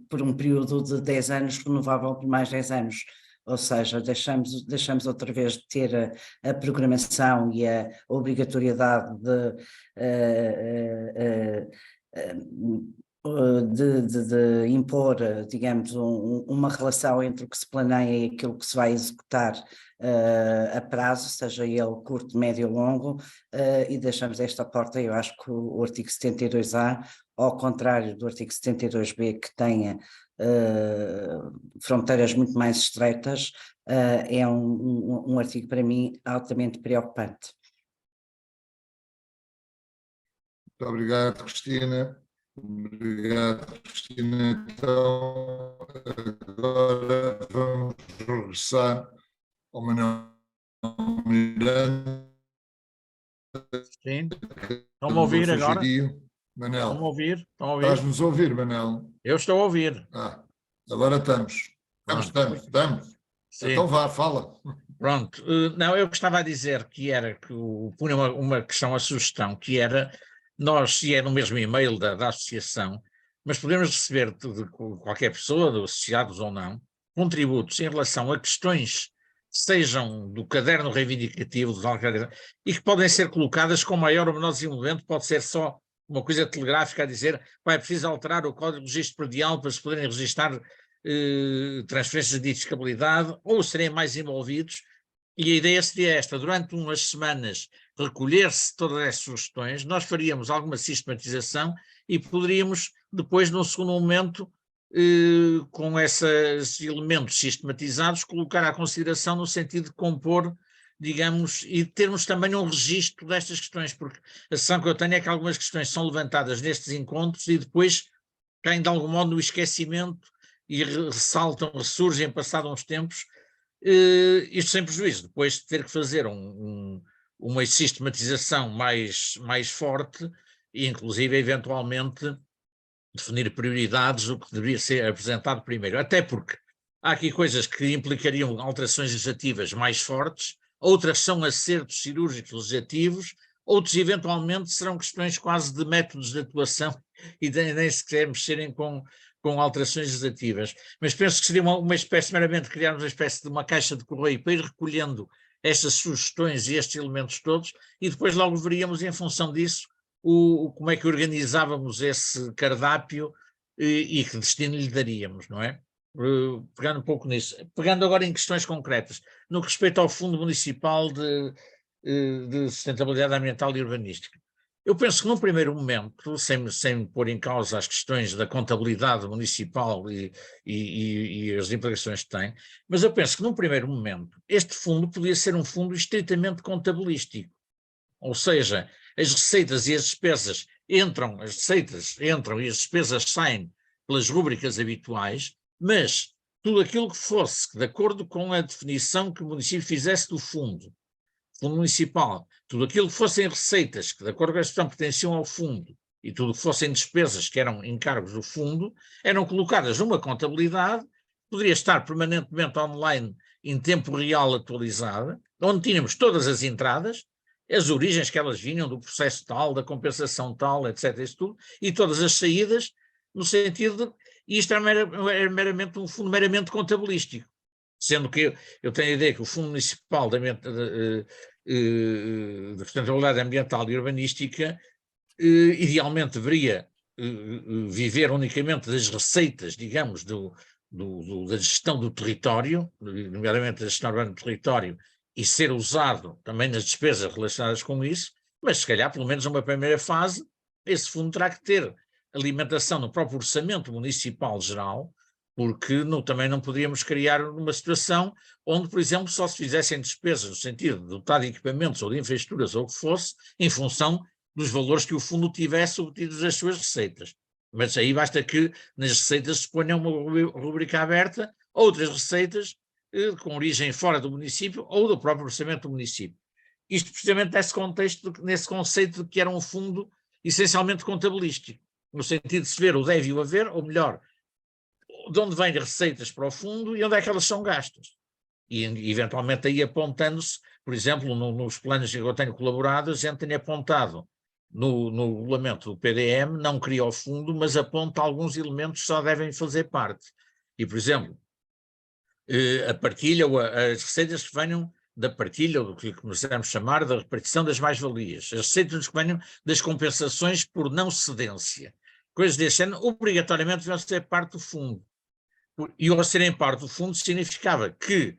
por um período de 10 anos, renovável por mais 10 anos, ou seja, deixamos outra vez de ter a programação e a obrigatoriedade de impor, digamos, uma relação entre o que se planeia e aquilo que se vai executar a prazo, seja ele curto, médio ou longo, e deixamos esta porta. Eu acho que o artigo 72A, ao contrário do artigo 72B, que tenha fronteiras muito mais estreitas, é um artigo para mim altamente preocupante. Muito obrigado, Cristina. Obrigado, Cristina. Então, agora vamos regressar ao Manuel Miranda. Sim. Estão-me a ouvir agora? Manel, Estão a ouvir? Estão a ouvir? estás-nos a ouvir, Manel? Eu estou a ouvir. Agora estamos. Estamos. Sim. Então vá, fala. Pronto. Não, eu gostava a dizer que era que punha uma questão, a sugestão, que era nós, e é no mesmo e-mail da associação, mas podemos receber de qualquer pessoa, de associados ou não, contributos em relação a questões que sejam do caderno reivindicativo e que podem ser colocadas com maior ou menor desenvolvimento, pode ser só uma coisa telegráfica a dizer, é preciso alterar o Código de Registro Predial para se poderem registrar transferências de fiscalidade, ou serem mais envolvidos, e a ideia seria esta: durante umas semanas recolher-se todas essas sugestões, nós faríamos alguma sistematização e poderíamos depois, num segundo momento, com esses elementos sistematizados, colocar à consideração no sentido de compor, digamos, e termos também um registro destas questões, porque a sensação que eu tenho é que algumas questões são levantadas nestes encontros e depois caem de algum modo no esquecimento e ressaltam, ressurgem passados uns tempos, isto sem prejuízo, depois de ter que fazer uma sistematização mais forte e inclusive eventualmente definir prioridades, o que deveria ser apresentado primeiro, até porque há aqui coisas que implicariam alterações legislativas mais fortes, outras são acertos cirúrgicos legislativos, outros eventualmente serão questões quase de métodos de atuação e nem sequer mexerem com alterações legislativas. Mas penso que seria uma espécie, meramente criarmos uma espécie de uma caixa de correio para ir recolhendo estas sugestões e estes elementos todos, e depois logo veríamos, em função disso, como é que organizávamos esse cardápio e que destino lhe daríamos, não é? Pegando um pouco nisso. Pegando agora em questões concretas, no que respeita ao Fundo Municipal de Sustentabilidade Ambiental e Urbanística. Eu penso que num primeiro momento, sem pôr em causa as questões da contabilidade municipal e as implicações que tem, mas eu penso que num primeiro momento este fundo podia ser um fundo estritamente contabilístico, ou seja, as receitas e as despesas entram, as receitas entram e as despesas saem pelas rúbricas habituais, mas tudo aquilo que fosse de acordo com a definição que o município fizesse do fundo municipal, tudo aquilo que fossem receitas que de acordo com a questão pertenciam ao fundo e tudo que fossem despesas que eram encargos do fundo, eram colocadas numa contabilidade, poderia estar permanentemente online em tempo real atualizada, onde tínhamos todas as entradas, as origens que elas vinham do processo tal, da compensação tal, etc. Isso tudo, e todas as saídas, no sentido de, isto era meramente um fundo meramente contabilístico, sendo que eu tenho a ideia que o Fundo Municipal de Sustentabilidade Ambiental e Urbanística idealmente deveria viver unicamente das receitas, digamos, da gestão do território, nomeadamente da gestão urbana do território, e ser usado também nas despesas relacionadas com isso, mas se calhar, pelo menos numa primeira fase, esse fundo terá que ter alimentação no próprio orçamento municipal geral, porque também não podíamos criar uma situação onde, por exemplo, só se fizessem despesas no sentido de dotar de equipamentos ou de infraestruturas ou o que fosse, em função dos valores que o fundo tivesse obtidos das suas receitas. Mas aí basta que nas receitas se ponha uma rubrica aberta, outras receitas com origem fora do município ou do próprio orçamento do município. Isto precisamente nesse contexto, nesse conceito de que era um fundo essencialmente contabilístico, no sentido de se ver o deve e o haver, ou melhor, de onde vêm as receitas para o fundo e onde é que elas são gastas. E eventualmente aí apontando-se, por exemplo, nos planos que eu tenho colaborado, a gente tem apontado no regulamento do PDM, não cria o fundo, mas aponta alguns elementos que só devem fazer parte. E, por exemplo, a partilha ou as receitas que venham da partilha, ou do que começamos a chamar da repartição das mais-valias, as receitas que venham das compensações por não cedência, coisas desse ano, obrigatoriamente vão ser parte do fundo. E ao serem parte do fundo significava que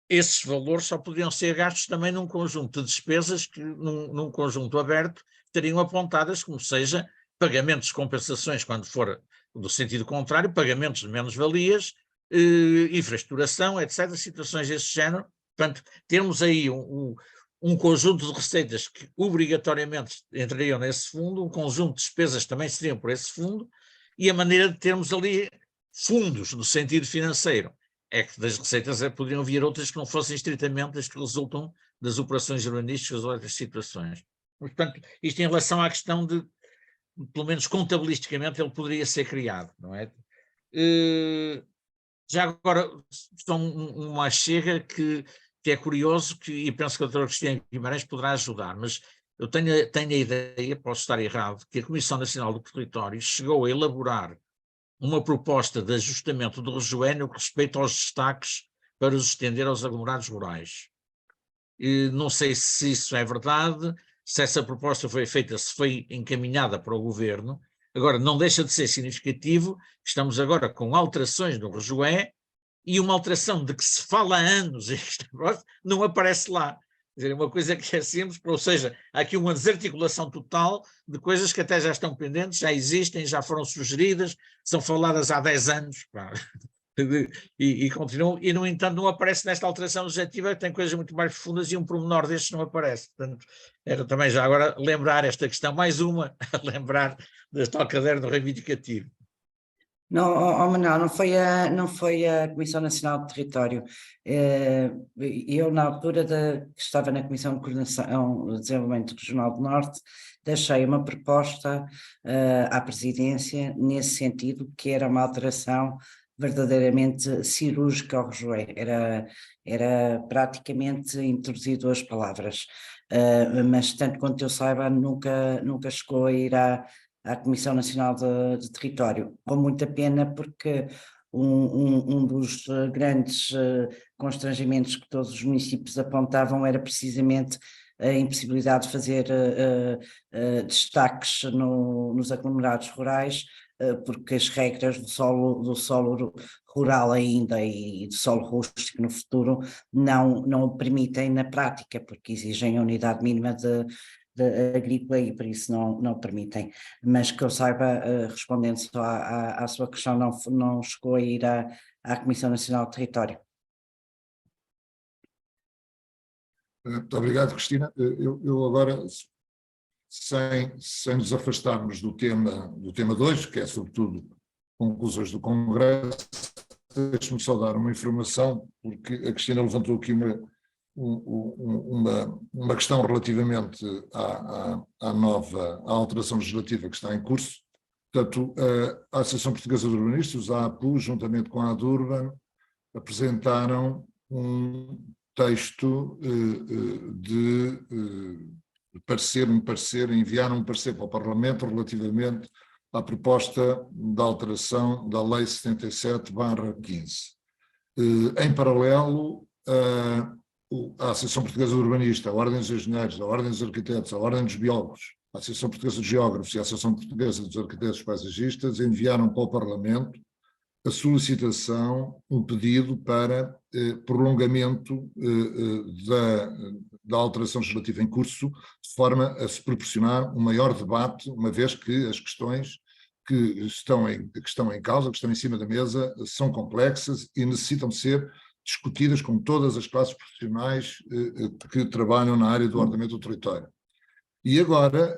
esses valores só poderiam ser gastos também num conjunto de despesas que, num conjunto aberto, estariam apontadas, como seja, pagamentos de compensações, quando for do sentido contrário, pagamentos de menos-valias, infraestruturação, etc., situações desse género. Portanto, termos aí um conjunto de receitas que obrigatoriamente entrariam nesse fundo, um conjunto de despesas também seriam por esse fundo, e a maneira de termos ali fundos no sentido financeiro é que das receitas poderiam vir outras que não fossem estritamente as que resultam das operações urbanísticas ou outras situações. Portanto, isto em relação à questão de, pelo menos contabilisticamente, ele poderia ser criado, não é? Já agora, uma chega que é curioso, e penso que a doutora Cristina Guimarães poderá ajudar, mas eu tenho a ideia, posso estar errado, que a Comissão Nacional do Território chegou a elaborar uma proposta de ajustamento do RGE no que respeita aos destaques para os estender aos aglomerados rurais. E não sei se isso é verdade, se essa proposta foi feita, se foi encaminhada para o Governo, Agora, não deixa de ser significativo que estamos agora com alterações no rejoé e uma alteração de que se fala há anos não aparece lá. Quer dizer, uma coisa que é simples, ou seja, há aqui uma desarticulação total de coisas que até já estão pendentes, já existem, já foram sugeridas, são faladas há 10 anos, pá, e continuam, e no entanto não aparece nesta alteração legislativa, tem coisas muito mais profundas e um pormenor destes não aparece. Portanto, era também já agora lembrar esta questão, mais uma a lembrar deste ao caderno reivindicativo. Não, Manuel, não foi a Comissão Nacional de Território. Eu, na altura que estava na Comissão de Coordenação do Desenvolvimento Regional do Norte, deixei uma proposta à Presidência nesse sentido, que era uma alteração verdadeiramente cirúrgica ao rejoé. Era praticamente introduzir 2 palavras, mas tanto quanto eu saiba nunca chegou a ir à Comissão Nacional de Território, com muita pena, porque um dos grandes constrangimentos que todos os municípios apontavam era precisamente a impossibilidade de fazer destaques nos aglomerados rurais, porque as regras do solo rural ainda e do solo rústico no futuro não o permitem na prática, porque exigem a unidade mínima de agrícola e por isso não permitem, mas que eu saiba, respondendo só à sua questão, não chegou a ir à Comissão Nacional de Território. Muito obrigado, Cristina. Eu agora, sem nos afastarmos do tema 2, que é sobretudo conclusões do Congresso, deixe-me só dar uma informação, porque a Cristina levantou aqui uma questão relativamente à alteração legislativa que está em curso. Portanto, a Associação Portuguesa de Urbanistas, a APU, juntamente com a Adurban, apresentaram um texto de enviaram um parecer para o Parlamento relativamente à proposta de alteração da Lei 77/15. Em paralelo, a Associação Portuguesa de Urbanistas, a Ordem dos Engenheiros, a Ordem dos Arquitetos, a Ordem dos Biólogos, a Associação Portuguesa de Geógrafos e a Associação Portuguesa dos Arquitetos Paisagistas enviaram para o Parlamento a solicitação, um pedido para prolongamento da alteração legislativa em curso, de forma a se proporcionar um maior debate, uma vez que as questões que estão em causa, que estão em cima da mesa, são complexas e necessitam ser discutidas com todas as classes profissionais que trabalham na área do ordenamento do território. E agora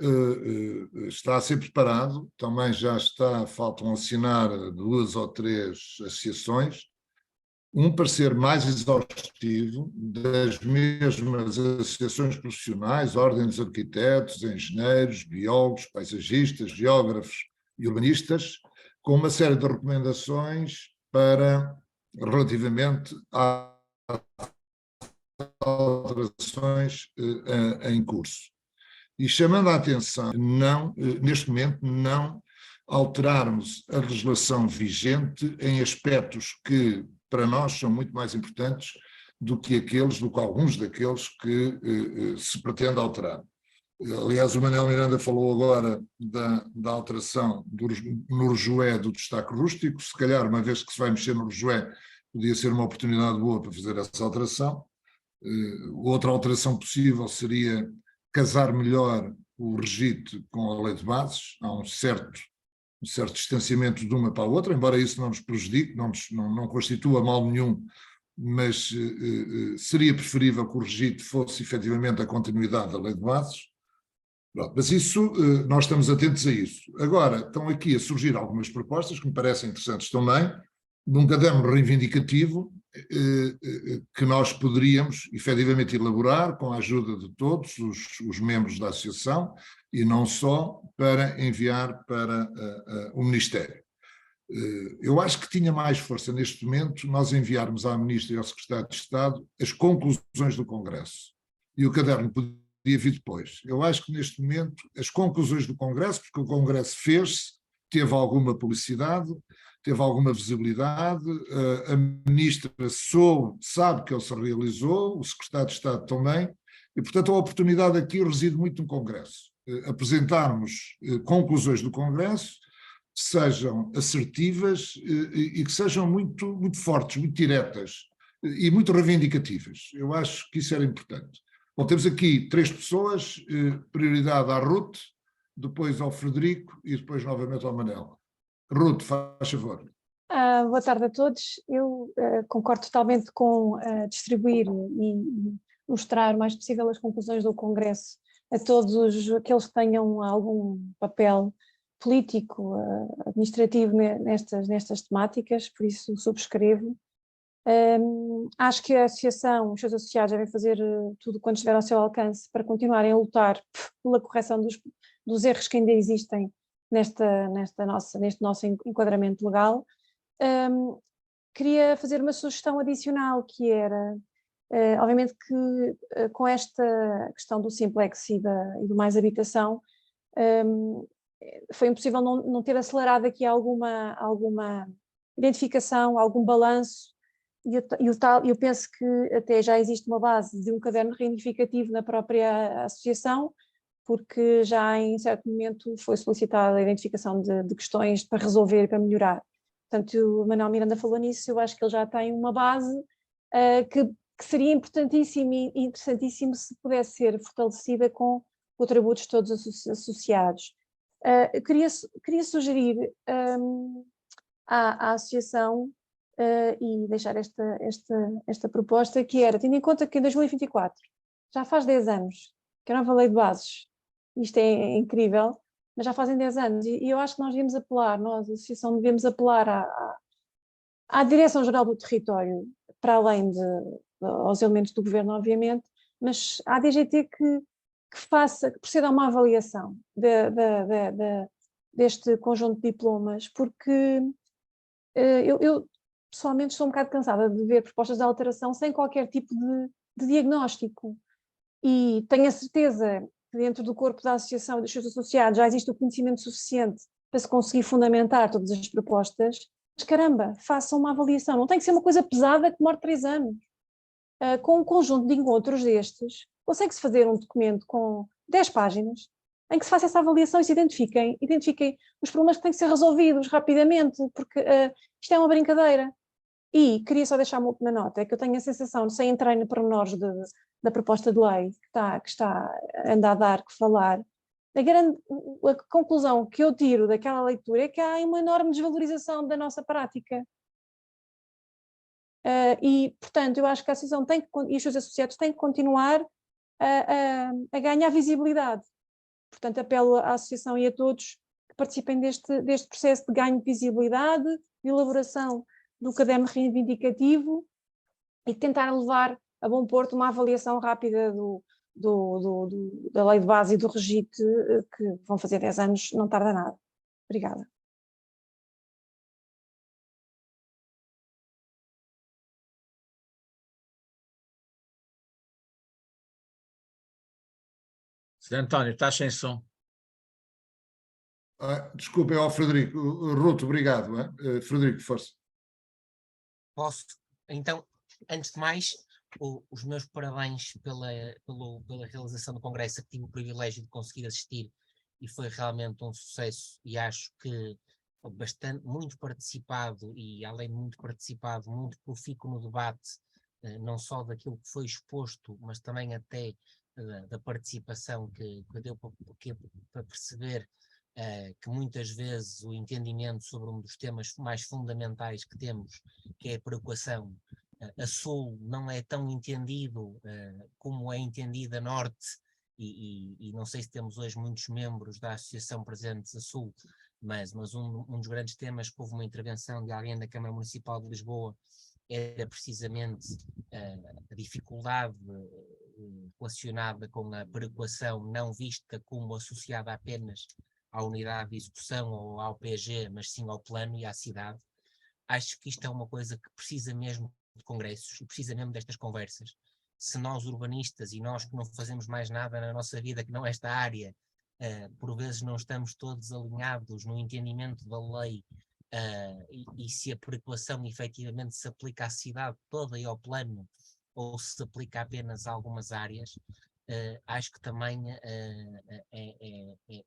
está a ser preparado, também faltam assinar 2 ou 3 associações, um parecer mais exaustivo das mesmas associações profissionais, Ordem dos Arquitetos, Engenheiros, Biólogos, Paisagistas, Geógrafos e Urbanistas, com uma série de recomendações relativamente às alterações em curso. E chamando a atenção, neste momento, não alterarmos a legislação vigente em aspectos que, para nós, são muito mais importantes do que alguns daqueles que se pretende alterar. Aliás, o Manuel Miranda falou agora da alteração no rejoé do destaque rústico. Se calhar, uma vez que se vai mexer no rejoé, podia ser uma oportunidade boa para fazer essa alteração. Outra alteração possível seria casar melhor o regite com a lei de bases. Há um certo distanciamento de uma para a outra, embora isso não nos prejudique, não constitua mal nenhum, mas seria preferível que o regite fosse efetivamente a continuidade da lei de bases. Pronto, mas isso, nós estamos atentos a isso. Agora, estão aqui a surgir algumas propostas que me parecem interessantes também, num caderno reivindicativo que nós poderíamos efetivamente elaborar com a ajuda de todos os membros da associação e não só para enviar para o Ministério. Eu acho que tinha mais força neste momento nós enviarmos à Ministra e ao Secretário de Estado as conclusões do Congresso e o caderno podia vir depois. Eu acho que neste momento as conclusões do Congresso, porque o Congresso fez-se, teve alguma publicidade, teve alguma visibilidade, a Ministra sabe que ele se realizou, o Secretário de Estado também, e portanto a oportunidade aqui reside muito no Congresso. Apresentarmos conclusões do Congresso sejam assertivas e que sejam muito, muito fortes, muito diretas e muito reivindicativas. Eu acho que isso era importante. Bom, temos aqui 3 pessoas, prioridade à Ruth, depois ao Frederico e depois novamente ao Manel. Ruth, faz favor. Boa tarde a todos. Eu concordo totalmente com distribuir e mostrar o mais possível as conclusões do Congresso a todos aqueles que tenham algum papel político, administrativo nestas temáticas, por isso subscrevo. Acho que a associação, os seus associados devem fazer tudo quanto estiver ao seu alcance para continuarem a lutar pela correção dos erros que ainda existem neste nosso enquadramento legal. Queria fazer uma sugestão adicional, que era, obviamente que com esta questão do Simplex e do Mais Habitação, foi impossível não ter acelerado aqui alguma identificação, algum balanço, e eu penso que até já existe uma base de um caderno reidentificativo na própria associação, porque já em certo momento foi solicitada a identificação de questões para resolver e para melhorar. Portanto, o Manuel Miranda falou nisso, eu acho que ele já tem uma base que seria importantíssimo e interessantíssimo se pudesse ser fortalecida com contributos de todos os associados. Queria sugerir à associação e deixar esta proposta, que era, tendo em conta que em 2024 já faz 10 anos que a nova lei de bases, isto é incrível, mas já fazem 10 anos, e eu acho que nós devemos apelar, nós, a associação, devemos apelar à Direção-Geral do Território, para além aos elementos do governo, obviamente, mas à DGT que proceda a uma avaliação deste conjunto de diplomas, porque eu pessoalmente estou um bocado cansada de ver propostas de alteração sem qualquer tipo de diagnóstico, e tenho a certeza que dentro do corpo da associação e dos seus associados já existe o conhecimento suficiente para se conseguir fundamentar todas as propostas, mas caramba, façam uma avaliação, não tem que ser uma coisa pesada que demore 3 anos. Com um conjunto de encontros destes, consegue-se fazer um documento com 10 páginas, em que se faça essa avaliação e se identifiquem os problemas que têm que ser resolvidos rapidamente, porque isto é uma brincadeira. E queria só deixar uma última nota, é que eu tenho a sensação, sem entrar em pormenores da proposta de lei que está a dar que falar, a conclusão que eu tiro daquela leitura é que há uma enorme desvalorização da nossa prática. E, portanto, eu acho que a associação e os seus associados têm que continuar a ganhar visibilidade. Portanto, apelo à associação e a todos que participem deste processo de ganho de visibilidade, de elaboração do caderno reivindicativo, e tentar levar a bom porto uma avaliação rápida da lei de base e do REGIT, que vão fazer 10 anos, não tarda nada. Obrigada. Sr. António, estás sem som. Desculpem ao Frederico. Ruth, obrigado. Frederico, força. Posso? Então, antes de mais, os meus parabéns pela realização do Congresso, que tive o privilégio de conseguir assistir, e foi realmente um sucesso, e acho que muito participado, e além de muito participado, muito profícuo no debate, não só daquilo que foi exposto, mas também até da participação que deu para perceber que muitas vezes o entendimento sobre um dos temas mais fundamentais que temos, que é a perequação a sul, não é tão entendido como é entendido a norte, e não sei se temos hoje muitos membros da associação presentes a sul, mas um dos grandes temas que houve uma intervenção de alguém da Câmara Municipal de Lisboa era precisamente a dificuldade relacionada com a perequação, não vista como associada apenas à unidade de execução ou ao PG, mas sim ao plano e à cidade. Acho que isto é uma coisa que precisa mesmo de congressos e precisa mesmo destas conversas. Se nós urbanistas e nós que não fazemos mais nada na nossa vida que não esta área, por vezes não estamos todos alinhados no entendimento da lei, e se a perequação efetivamente se aplica à cidade toda e ao plano, ou se aplica apenas a algumas áreas, acho que também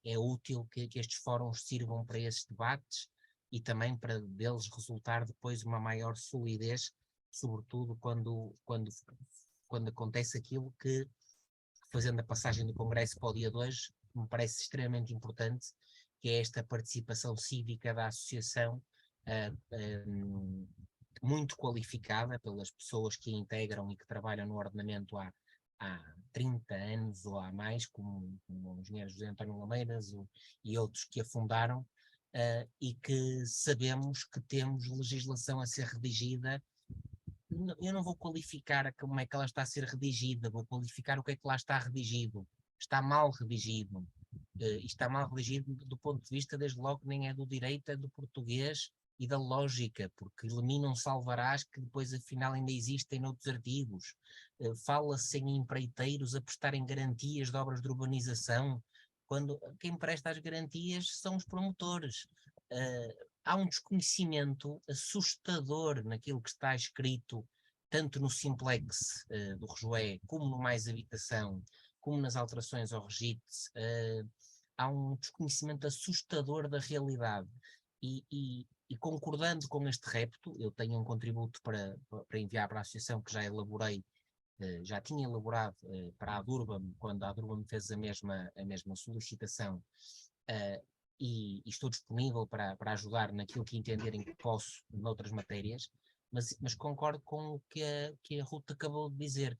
é útil que estes fóruns sirvam para esses debates e também para deles resultar depois uma maior solidez, sobretudo quando acontece aquilo que, fazendo a passagem do Congresso para o dia de hoje, me parece extremamente importante, que é esta participação cívica da associação, muito qualificada pelas pessoas que a integram e que trabalham no ordenamento há 30 anos ou há mais, como o engenheiro José António Lameiras e outros que a fundaram, e que sabemos que temos legislação a ser redigida. Eu não vou qualificar como é que ela está a ser redigida, vou qualificar o que é que lá está redigido. Está mal redigido. E está mal redigido do ponto de vista, desde logo, nem é do direito, é do português e da lógica, porque eliminam salvarás que depois afinal ainda existem noutros artigos. Fala-se em empreiteiros a prestarem garantias de obras de urbanização, quando quem presta as garantias são os promotores. Há um desconhecimento assustador naquilo que está escrito, tanto no Simplex do Rejoé, como no Mais Habitação, como nas alterações ao REGIT. Há um desconhecimento assustador da realidade. E concordando com este repto, eu tenho um contributo para enviar para a associação que já elaborei, já tinha elaborado para a Durbam, quando a Durbam fez a mesma solicitação, e estou disponível para ajudar naquilo que entenderem que posso noutras matérias, mas concordo com o que a Ruth acabou de dizer.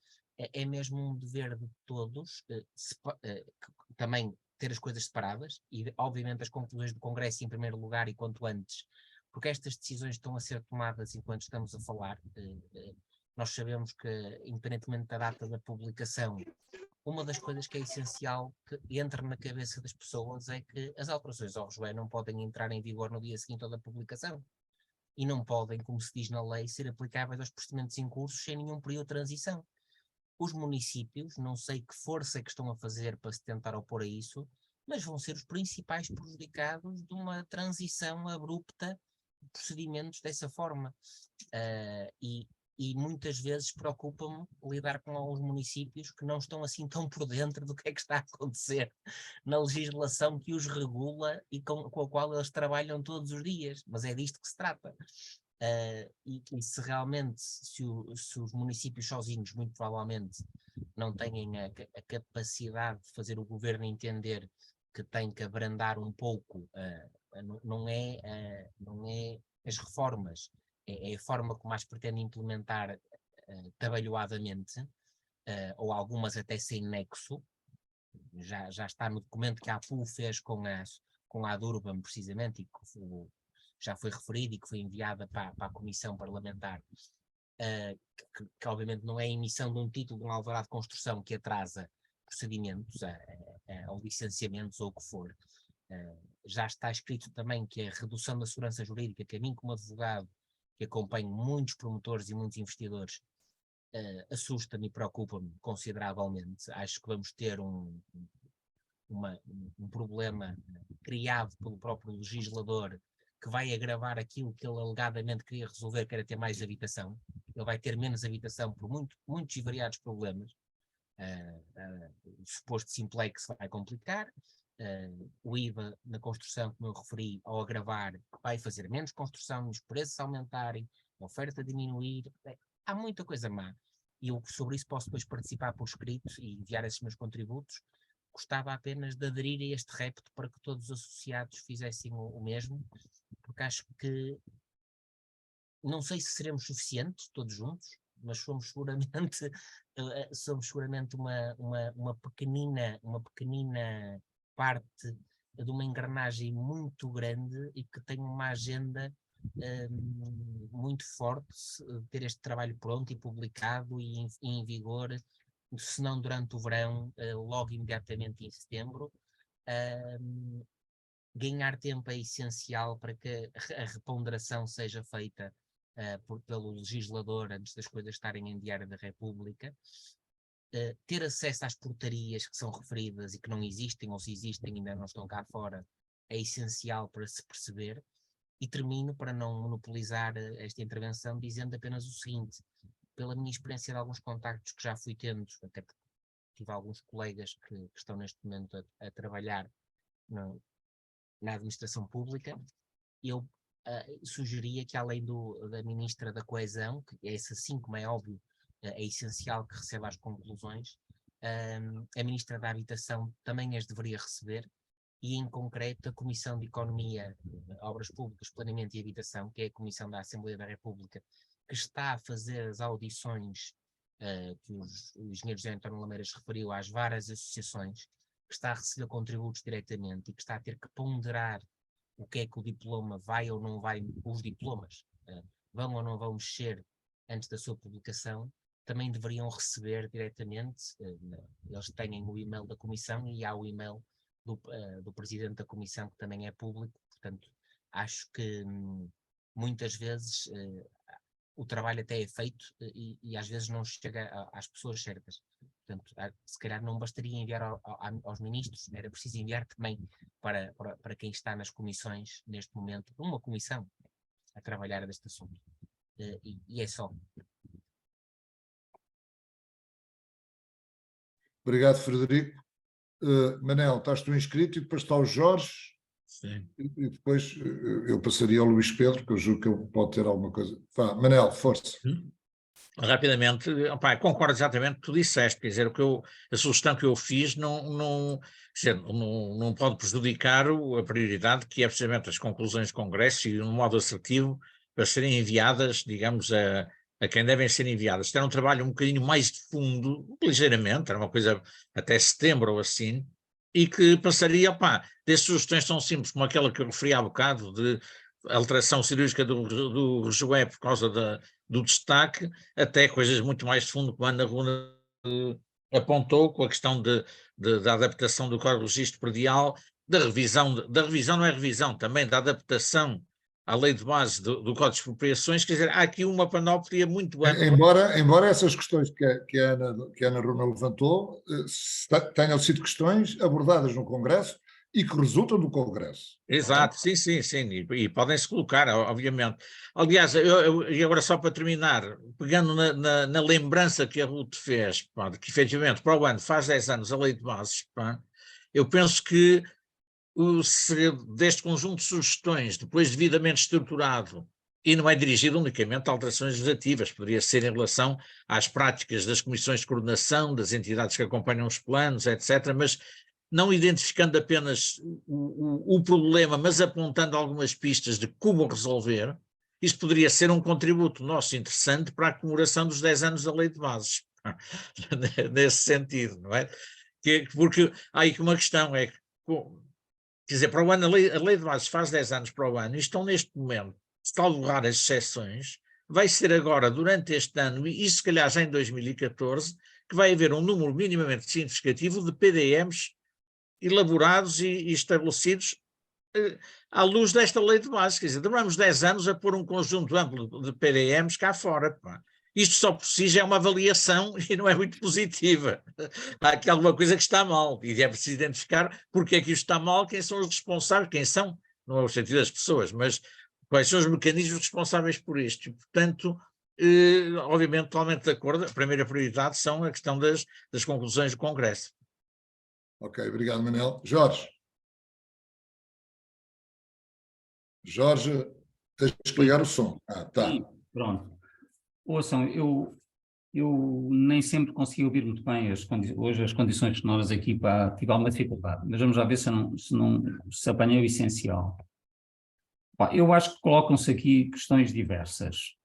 É mesmo um dever de todos também ter as coisas separadas e, obviamente, as conclusões do Congresso em primeiro lugar e quanto antes, porque estas decisões estão a ser tomadas enquanto estamos a falar. Nós sabemos que, independentemente da data da publicação, uma das coisas que é essencial que entra na cabeça das pessoas é que as alterações ao Rejoé não podem entrar em vigor no dia seguinte da publicação e não podem, como se diz na lei, ser aplicáveis aos procedimentos em curso sem nenhum período de transição. Os municípios, não sei que força é que estão a fazer para se tentar opor a isso, mas vão ser os principais prejudicados de uma transição abrupta de procedimentos dessa forma. E muitas vezes preocupa-me lidar com alguns municípios que não estão assim tão por dentro do que é que está a acontecer na legislação que os regula e com a qual eles trabalham todos os dias, mas é disto que se trata. E se realmente, se os municípios sozinhos, muito provavelmente, não têm a capacidade de fazer o governo entender que tem que abrandar um pouco, não é as reformas, é a forma como as pretende implementar trabalhoadamente, ou algumas até sem nexo. Já está no documento que a APU fez com a Durbam, precisamente, e que já foi referido e que foi enviada para a Comissão Parlamentar, que obviamente não é a emissão de um título de um alvará de construção que atrasa procedimentos ou licenciamentos ou o que for. Já está escrito também que a redução da segurança jurídica, que a mim como advogado, que acompanho muitos promotores e muitos investidores, assusta-me e preocupa-me consideravelmente. Acho que vamos ter um problema criado pelo próprio legislador que vai agravar aquilo que ele alegadamente queria resolver, que era ter mais habitação. Ele vai ter menos habitação por muitos e variados problemas. O suposto simplex vai complicar, o IVA na construção, como eu referi, ao agravar, vai fazer menos construção, os preços aumentarem, a oferta diminuir. Há muita coisa má. E eu sobre isso posso depois participar por escrito e enviar esses meus contributos. Gostava apenas de aderir a este repto para que todos os associados fizessem o mesmo, porque acho que não sei se seremos suficientes todos juntos, mas somos seguramente uma pequenina parte de uma engrenagem muito grande e que tem uma agenda muito forte, ter este trabalho pronto e publicado e em vigor, se não durante o verão, logo imediatamente em setembro. Ganhar tempo é essencial para que a reponderação seja feita pelo legislador antes das coisas estarem em Diário da República. Ter acesso às portarias que são referidas e que não existem, ou se existem ainda não estão cá fora, é essencial para se perceber. E termino, para não monopolizar esta intervenção, dizendo apenas o seguinte: pela minha experiência de alguns contactos que já fui tendo, até porque tive alguns colegas que estão neste momento a trabalhar na administração pública. Eu sugeria que, além da Ministra da Coesão, que esse assim como é óbvio, é essencial que receba as conclusões, a Ministra da Habitação também as deveria receber, e em concreto a Comissão de Economia, Obras Públicas, Planeamento e Habitação, que é a Comissão da Assembleia da República, que está a fazer as audições que o engenheiro José António Lameiras referiu às várias associações, que está a receber contributos diretamente e que está a ter que ponderar o que é que o diploma vai ou não vai, os diplomas vão ou não vão mexer antes da sua publicação, também deveriam receber diretamente, eles têm o e-mail da Comissão e há o e-mail do Presidente da Comissão, que também é público. Portanto, acho que muitas vezes o trabalho até é feito e às vezes não chega às pessoas certas. Portanto, se calhar não bastaria enviar aos ministros, era preciso enviar também para quem está nas comissões neste momento, uma comissão a trabalhar deste assunto. E é só. Obrigado, Frederico. Manel, estás tu inscrito e depois está o Jorge. Sim. E depois eu passaria ao Luís Pedro, que eu julgo que ele pode ter alguma coisa. Vá, Manel, força. Rapidamente, concordo exatamente com o que tu disseste, quer dizer, a sugestão que eu fiz não pode prejudicar a prioridade, que é precisamente as conclusões do Congresso, e de um modo assertivo para serem enviadas, digamos, a quem devem ser enviadas. Isto era um trabalho um bocadinho mais de fundo, ligeiramente, era uma coisa até setembro ou assim, e que passaria, desde sugestões tão simples como aquela que eu referi há bocado, de alteração cirúrgica do rejoé por causa do destaque, até coisas muito mais de fundo, como a Ana Runa apontou, com a questão da adaptação do Código de Registro Predial, da revisão não é revisão, também da adaptação à lei de base do Código de Expropriações. Quer dizer, há aqui uma panóplia muito ampla. Embora essas questões que a Ana Runa levantou tenham sido questões abordadas no Congresso e que resultam do Congresso. Exato, sim, e podem-se colocar, obviamente. Aliás, e agora só para terminar, pegando na lembrança que a Ruth fez, de que efetivamente para o ano faz 10 anos a lei de bases, eu penso que deste conjunto de sugestões, depois devidamente estruturado, e não é dirigido unicamente a alterações legislativas, poderia ser em relação às práticas das comissões de coordenação, das entidades que acompanham os planos, etc., mas não identificando apenas o problema, mas apontando algumas pistas de como resolver. Isto poderia ser um contributo nosso interessante para a comemoração dos 10 anos da Lei de Bases, nesse sentido, não é? Porque há aí uma questão, quer dizer, para o ano, a lei de Bases faz 10 anos para o ano, e estão neste momento, salvo raras exceções, vai ser agora, durante este ano, e se calhar já em 2014, que vai haver um número minimamente significativo de PDMs elaborados e estabelecidos à luz desta lei de base. Quer dizer, demoramos 10 anos a pôr um conjunto amplo de PDMs cá fora. Isto só por si já é uma avaliação e não é muito positiva. Há aqui alguma coisa que está mal e é preciso identificar porque é que isto está mal, quem são os responsáveis, quem são, não é o sentido das pessoas, mas quais são os mecanismos responsáveis por isto. E, portanto, obviamente, totalmente de acordo, a primeira prioridade são a questão das conclusões do Congresso. Ok, obrigado, Manel. Jorge, tens que ligar o som. Tá. Sim, pronto. Ouçam, eu nem sempre consegui ouvir muito bem hoje as condições sonoras aqui, tive alguma dificuldade, mas vamos lá ver se apanhei o essencial. Eu acho que colocam-se aqui questões diversas.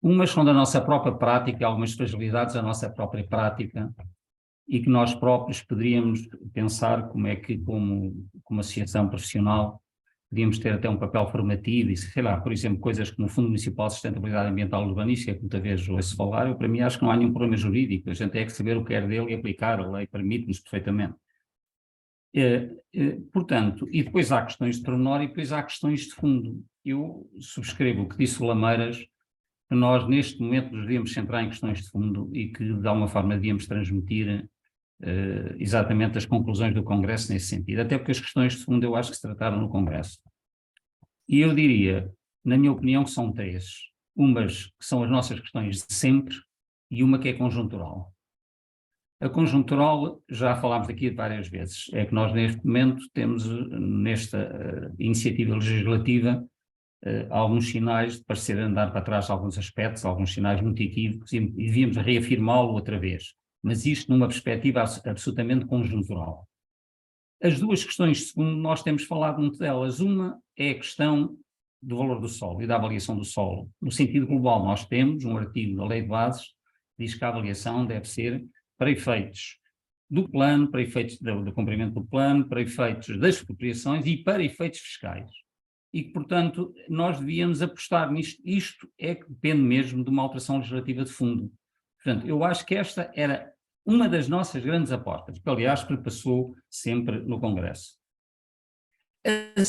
Umas são da nossa própria prática, algumas fragilidades da nossa própria prática, e que nós próprios poderíamos pensar como é que, como associação profissional, podíamos ter até um papel formativo e, sei lá, por exemplo, coisas como o Fundo Municipal de Sustentabilidade Ambiental Urbanística, que muitas vezes ouço falar, eu para mim acho que não há nenhum problema jurídico, a gente tem que saber o que é dele e aplicar, a lei permite-nos perfeitamente. Portanto, e depois há questões de pormenor e depois há questões de fundo. Eu subscrevo o que disse o Lameiras, que nós neste momento nos devíamos centrar em questões de fundo e que de alguma forma devíamos transmitir exatamente as conclusões do Congresso nesse sentido, até porque as questões de fundo eu acho que se trataram no Congresso. E eu diria, na minha opinião, que são três. Umas que são as nossas questões de sempre e uma que é conjuntural. A conjuntural, já falámos aqui várias vezes, é que nós neste momento temos, nesta iniciativa legislativa, alguns sinais de parecer andar para trás alguns aspectos, alguns sinais muito equívocos, e devíamos reafirmá-lo outra vez, mas isto numa perspectiva absolutamente conjuntural. As duas questões, segundo nós temos falado muito delas, uma é a questão do valor do solo e da avaliação do solo. No sentido global, nós temos um artigo da Lei de Bases que diz que a avaliação deve ser para efeitos do plano, para efeitos do cumprimento do plano, para efeitos das expropriações e para efeitos fiscais. E que, portanto, nós devíamos apostar nisto. Isto é que depende mesmo de uma alteração legislativa de fundo. Portanto, eu acho que esta era uma das nossas grandes apostas, que aliás perpassou sempre no Congresso. A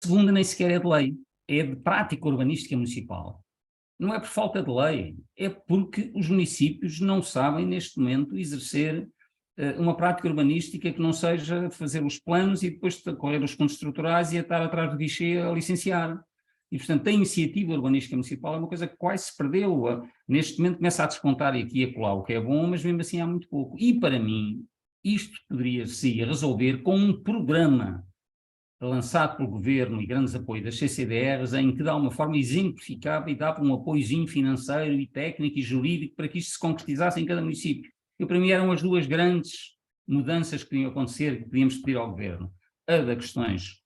segunda nem sequer é de lei, é de prática urbanística municipal. Não é por falta de lei, é porque os municípios não sabem neste momento exercer uma prática urbanística que não seja fazer os planos e depois correr os fundos estruturais e estar atrás do guichê a licenciar. E, portanto, a iniciativa urbanística municipal é uma coisa que quase se perdeu. Neste momento começa a despontar aqui e acolá o que é bom, mas mesmo assim há muito pouco. E, para mim, isto poderia-se resolver com um programa lançado pelo Governo e grandes apoios das CCDRs, em que dá uma forma exemplificada e dá um apoiozinho financeiro e técnico e jurídico para que isto se concretizasse em cada município. E, para mim, eram as duas grandes mudanças que podiam acontecer, que podíamos pedir ao Governo. A da questões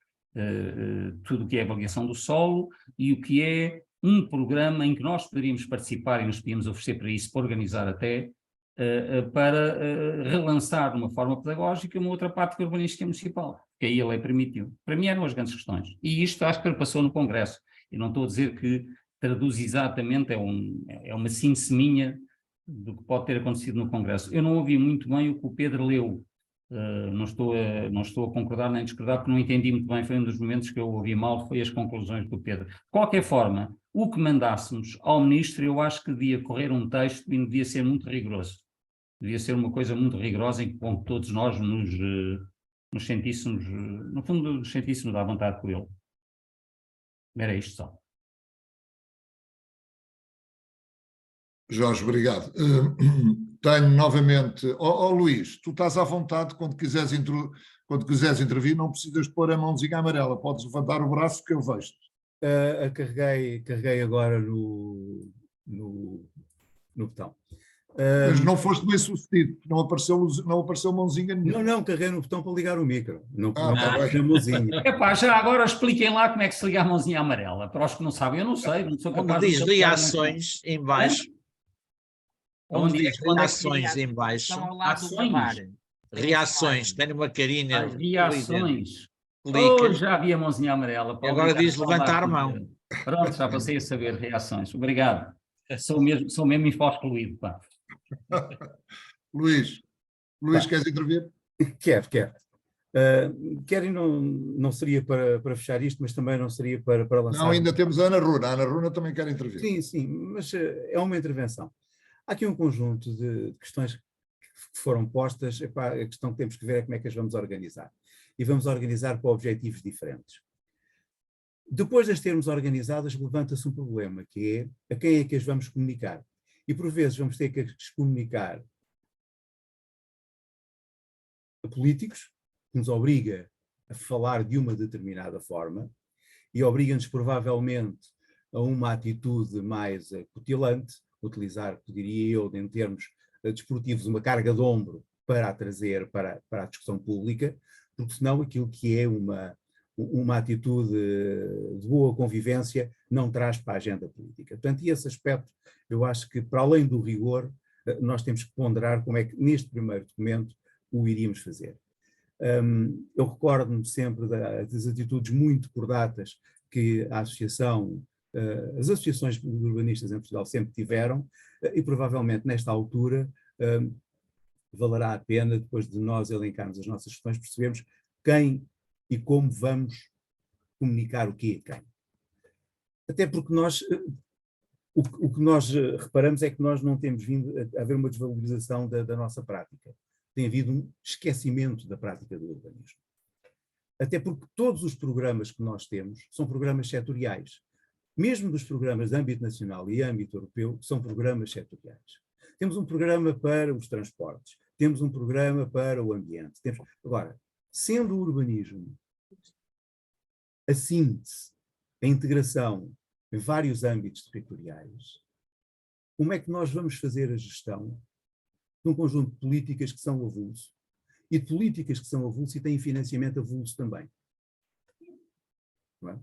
tudo o que é avaliação do solo e o que é um programa em que nós poderíamos participar e nos podíamos oferecer para isso, para organizar até, para relançar de uma forma pedagógica uma outra parte urbanística municipal, que aí a lei permitiu. Para mim eram as grandes questões. E isto acho que passou no Congresso. E não estou a dizer que traduz exatamente, é uma síntese minha do que pode ter acontecido no Congresso. Eu não ouvi muito bem o que o Pedro leu. Não estou a concordar nem discordar, porque não entendi muito bem, foi um dos momentos que eu ouvi mal, foi as conclusões do Pedro. De qualquer forma, o que mandássemos ao Ministro, eu acho que devia correr um texto e devia ser muito rigoroso. Devia ser uma coisa muito rigorosa em que todos nós nos sentíssemos, no fundo, nos sentíssemos à vontade por ele. Era isto só. Jorge, obrigado. Tenho novamente... Luís, tu estás à vontade quando quiseres intervir, não precisas pôr a mãozinha amarela, podes levantar o braço que eu vejo. Carreguei agora no botão. Mas não foste bem sucedido, não apareceu mãozinha nenhuma. Não, carreguei no botão para ligar o micro. Não tá a mãozinha. Epá, já agora expliquem lá como é que se liga a mãozinha amarela. Para os que não sabem, eu não sei, não sou capaz Onde diz de... reações em baixo. Onde diz reações em baixo. Estão ao lado do bar. Reações, tem uma carinha. Reações. Clica. Já havia mãozinha amarela. E agora diz levantar a mão. Pronto, já passei a saber. Reações. Obrigado. Sou mesmo info-excluído, pá. Luís, queres intervir? Quero. Quero e não seria para fechar isto, mas também não seria para lançar... Não, ainda temos a Ana Runa. A Ana Runa também quer intervir. Sim, mas é uma intervenção. Há aqui um conjunto de questões que foram postas. Epá, a questão que temos que ver é como é que as vamos organizar. E vamos organizar para objetivos diferentes. Depois de as termos organizadas, levanta-se um problema, que é a quem é que as vamos comunicar. E por vezes vamos ter que as comunicar a políticos, que nos obriga a falar de uma determinada forma, e obriga-nos provavelmente a uma atitude mais cutilante, utilizar, diria eu, em termos desportivos, uma carga de ombro para a trazer para a discussão pública, porque senão aquilo que é uma atitude de boa convivência não traz para a agenda política. Portanto, e esse aspecto, eu acho que, para além do rigor, nós temos que ponderar como é que, neste primeiro documento, o iríamos fazer. Eu recordo-me sempre das atitudes muito cordatas que as associações de urbanistas em Portugal sempre tiveram, e provavelmente, nesta altura, valerá a pena, depois de nós elencarmos as nossas questões, percebermos quem e como vamos comunicar o quê a quem. Até porque o que nós reparamos é que nós não temos vindo a haver uma desvalorização da nossa prática. Tem havido um esquecimento da prática do urbanismo. Até porque todos os programas que nós temos são programas setoriais. Mesmo dos programas de âmbito nacional e âmbito europeu, são programas setoriais. Temos um programa para os transportes, temos um programa para o ambiente. Agora, sendo o urbanismo a síntese, a integração em vários âmbitos territoriais, como é que nós vamos fazer a gestão de um conjunto de políticas que são avulso e de políticas que são avulso e têm financiamento avulso também? Não é?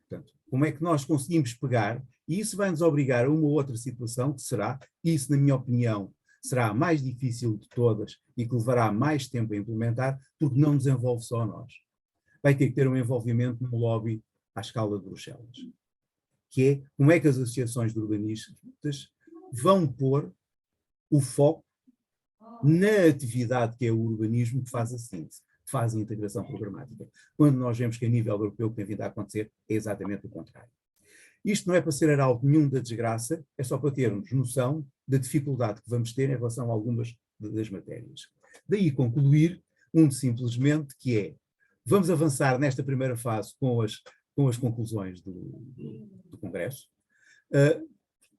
Portanto, como é que nós conseguimos pegar, e isso vai nos obrigar a uma ou outra situação que será, isso na minha opinião, será a mais difícil de todas e que levará mais tempo a implementar, porque não nos envolve só a nós. Vai ter que ter um envolvimento no lobby à escala de Bruxelas, que é como é que as associações de urbanistas vão pôr o foco na atividade que é o urbanismo que faz a síntese, que faz a integração programática. Quando nós vemos que a nível europeu o que tem vindo a acontecer é exatamente o contrário. Isto não é para ser arauto nenhum da desgraça, é só para termos noção da dificuldade que vamos ter em relação a algumas das matérias. Daí concluir, simplesmente, que é, vamos avançar nesta primeira fase com as conclusões do Congresso,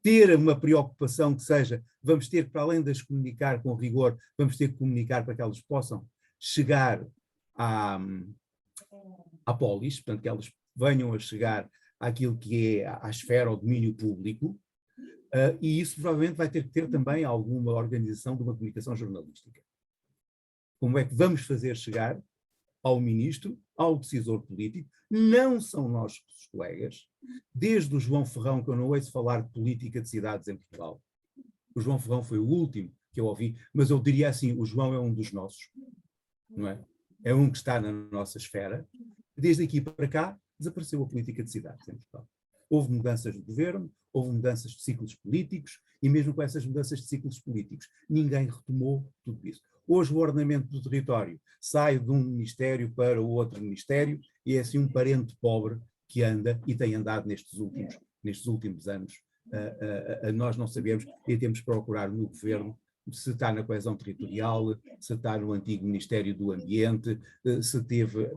ter uma preocupação que seja, vamos ter que, para além de as comunicar com rigor, vamos ter que comunicar para que elas possam chegar à polis, portanto, que elas venham a chegar àquilo que é à esfera, ao domínio público, e isso provavelmente vai ter que ter também alguma organização de uma comunicação jornalística. Como é que vamos fazer chegar ao ministro, ao decisor político? Não são nossos colegas, desde o João Ferrão, que eu não ouço falar de política de cidades em Portugal. O João Ferrão foi o último que eu ouvi, mas eu diria assim, o João é um dos nossos, não é? É um que está na nossa esfera. Desde aqui para cá, desapareceu a política de cidades em Portugal. Houve mudanças de governo, houve mudanças de ciclos políticos, e mesmo com essas mudanças de ciclos políticos, ninguém retomou tudo isso. Hoje o ordenamento do território sai de um ministério para o outro ministério, e é assim um parente pobre que anda, e tem andado nestes últimos anos. Nós não sabemos, e temos que procurar no governo se está na coesão territorial, se está no antigo Ministério do Ambiente, se teve...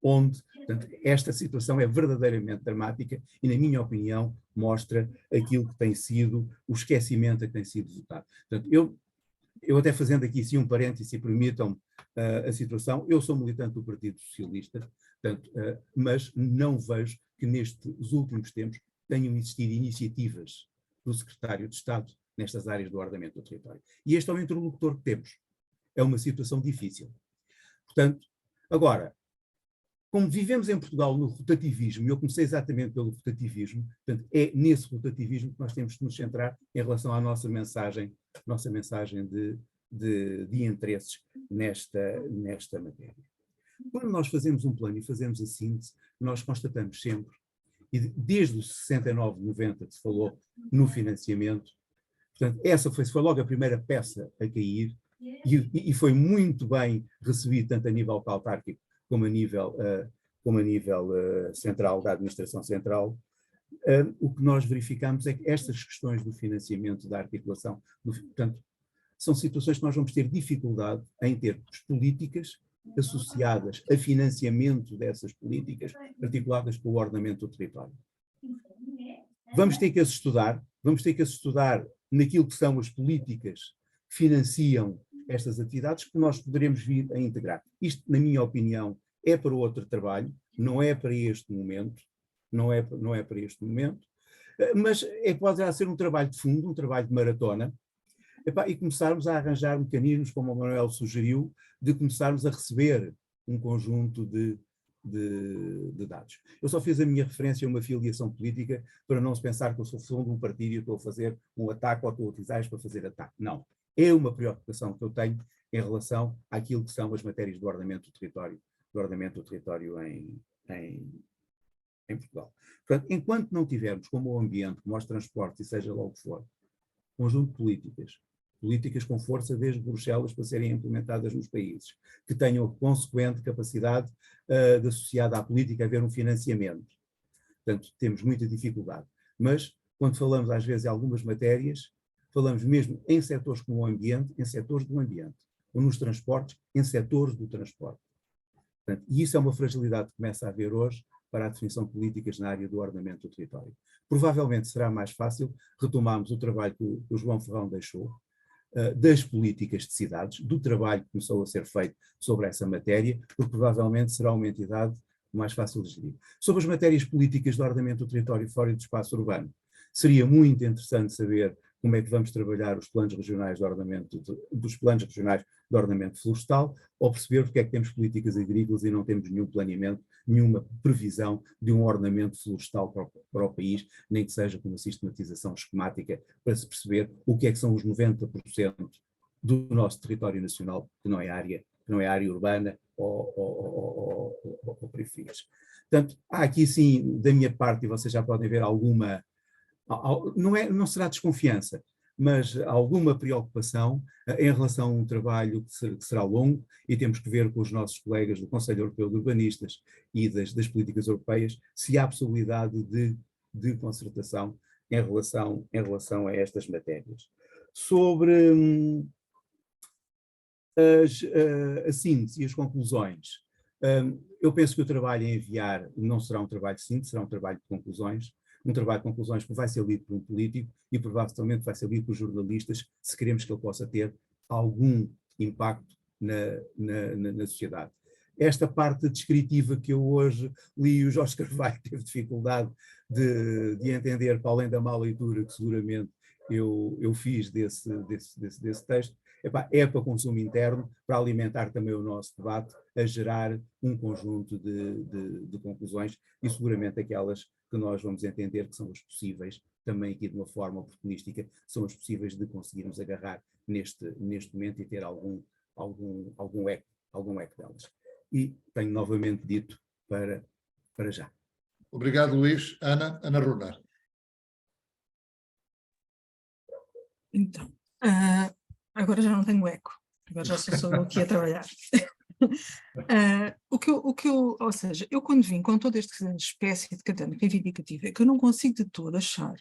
onde, portanto, esta situação é verdadeiramente dramática e, na minha opinião, mostra aquilo que tem sido o esquecimento a que tem sido votado. Portanto, eu até fazendo aqui sim um parêntese, se permitam a situação, eu sou militante do Partido Socialista, portanto, mas não vejo que nestes últimos tempos tenham existido iniciativas do Secretário de Estado nestas áreas do ordenamento do território. E este é o interlocutor que temos. É uma situação difícil. Portanto, agora, como vivemos em Portugal no rotativismo, e eu comecei exatamente pelo rotativismo, portanto, é nesse rotativismo que nós temos que nos centrar em relação à nossa mensagem de interesses nesta matéria. Quando nós fazemos um plano e fazemos a síntese, nós constatamos sempre, e desde os 69, 90 que se falou no financiamento, portanto, essa foi logo a primeira peça a cair, e foi muito bem recebido tanto a nível autárquico como a nível central, da administração central. O que nós verificamos é que estas questões do financiamento, da articulação, portanto, são situações que nós vamos ter dificuldade em termos políticas associadas a financiamento dessas políticas, articuladas com o ordenamento do território. Vamos ter que as estudar naquilo que são as políticas que financiam estas atividades, que nós poderemos vir a integrar. Isto, na minha opinião, é para outro trabalho, não é para este momento, mas pode ser um trabalho de fundo, um trabalho de maratona, e começarmos a arranjar mecanismos, como o Manuel sugeriu, de começarmos a receber um conjunto de dados. Eu só fiz a minha referência a uma filiação política para não se pensar que eu sou fundo de um partido e estou a fazer um ataque ou estou a utilizar isto para fazer ataque. Não. É uma preocupação que eu tenho em relação àquilo que são as matérias do ordenamento do território em Portugal. Portanto, enquanto não tivermos como o ambiente, como os transportes, e seja lá o que for, conjunto de políticas com força desde Bruxelas para serem implementadas nos países, que tenham a consequente capacidade de, associada à política, haver um financiamento. Portanto, temos muita dificuldade. Mas, quando falamos às vezes em algumas matérias, falamos mesmo em setores como o ambiente, em setores do ambiente, ou nos transportes, em setores do transporte. Portanto, e isso é uma fragilidade que começa a haver hoje para a definição de políticas na área do ordenamento do território. Provavelmente será mais fácil retomarmos o trabalho que o João Ferrão deixou, das políticas de cidades, do trabalho que começou a ser feito sobre essa matéria, porque provavelmente será uma entidade mais fácil de gerir. Sobre as matérias políticas do ordenamento do território fora e do espaço urbano, seria muito interessante saber como é que vamos trabalhar os planos regionais de ordenamento, dos planos regionais de ordenamento florestal, ou perceber porque é que temos políticas agrícolas e não temos nenhum planeamento, nenhuma previsão de um ordenamento florestal para o país, nem que seja com uma sistematização esquemática, para se perceber o que é que são os 90% do nosso território nacional, que não é área urbana ou periferias. Portanto, há aqui sim, da minha parte, e vocês já podem ver alguma, não será desconfiança, mas alguma preocupação em relação a um trabalho que será longo, e temos que ver com os nossos colegas do Conselho Europeu de Urbanistas e das políticas europeias se há possibilidade de concertação em relação a estas matérias. Sobre a síntese e as conclusões, eu penso que o trabalho a enviar não será um trabalho de síntese, será um trabalho de conclusões, que vai ser lido por um político e provavelmente vai ser lido por jornalistas, se queremos que ele possa ter algum impacto na sociedade. Esta parte descritiva que eu hoje li, o Jorge Carvalho teve dificuldade de entender, para além da má leitura que seguramente eu fiz desse texto, é para consumo interno, para alimentar também o nosso debate, a gerar um conjunto de conclusões, e seguramente aquelas que nós vamos entender que são as possíveis, também aqui de uma forma oportunística, são as possíveis de conseguirmos agarrar neste momento e ter algum eco delas. E tenho novamente dito para já. Obrigado, Luís. Ana Runa. Então, agora já não tenho eco, agora já sou eu aqui a trabalhar. Ou seja, eu quando vim com toda esta espécie de caderno reivindicativo, é que eu não consigo de todo achar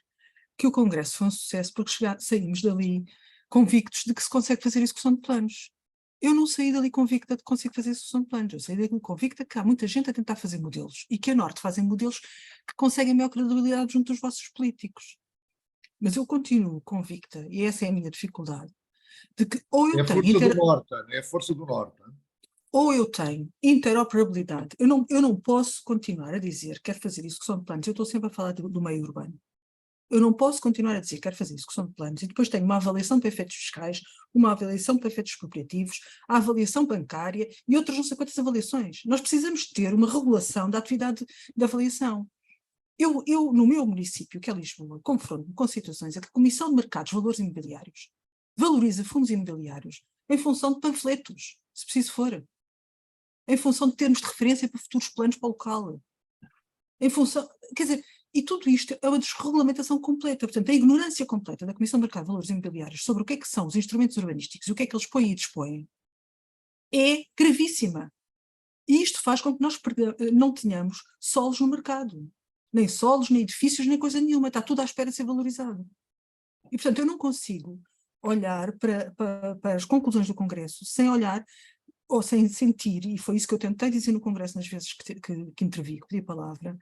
que o Congresso foi um sucesso, porque saímos dali convictos de que se consegue fazer execução de planos. Eu não saí dali convicta de que consigo fazer execução de planos, eu saí dali convicta que há muita gente a tentar fazer modelos, e que a Norte fazem modelos que conseguem maior credibilidade junto dos vossos políticos. Mas eu continuo convicta, e essa é a minha dificuldade, de que ou eu tenho... É a força do Norte. Ou eu tenho interoperabilidade. Eu não posso continuar a dizer que quero fazer execução de planos, eu estou sempre a falar do meio urbano. Eu não posso continuar a dizer que quero fazer execução de planos e depois tenho uma avaliação para efeitos fiscais, uma avaliação para efeitos expropriativos, a avaliação bancária e outras não sei quantas avaliações. Nós precisamos ter uma regulação da atividade de avaliação. Eu, no meu município, que é Lisboa, confronto-me com situações em que a Comissão de Mercados de Valores Imobiliários valoriza fundos imobiliários em função de panfletos, se preciso for, em função de termos de referência para futuros planos para o local, em função, quer dizer, e tudo isto é uma desregulamentação completa, portanto a ignorância completa da Comissão de Mercado de Valores Imobiliários sobre o que é que são os instrumentos urbanísticos e o que é que eles põem e dispõem é gravíssima. E isto faz com que nós não tenhamos solos no mercado. Nem solos, nem edifícios, nem coisa nenhuma. Está tudo à espera de ser valorizado. E, portanto, eu não consigo olhar para as conclusões do Congresso sem olhar ou sem sentir, e foi isso que eu tentei dizer no Congresso nas vezes que intervi, que pedi a palavra,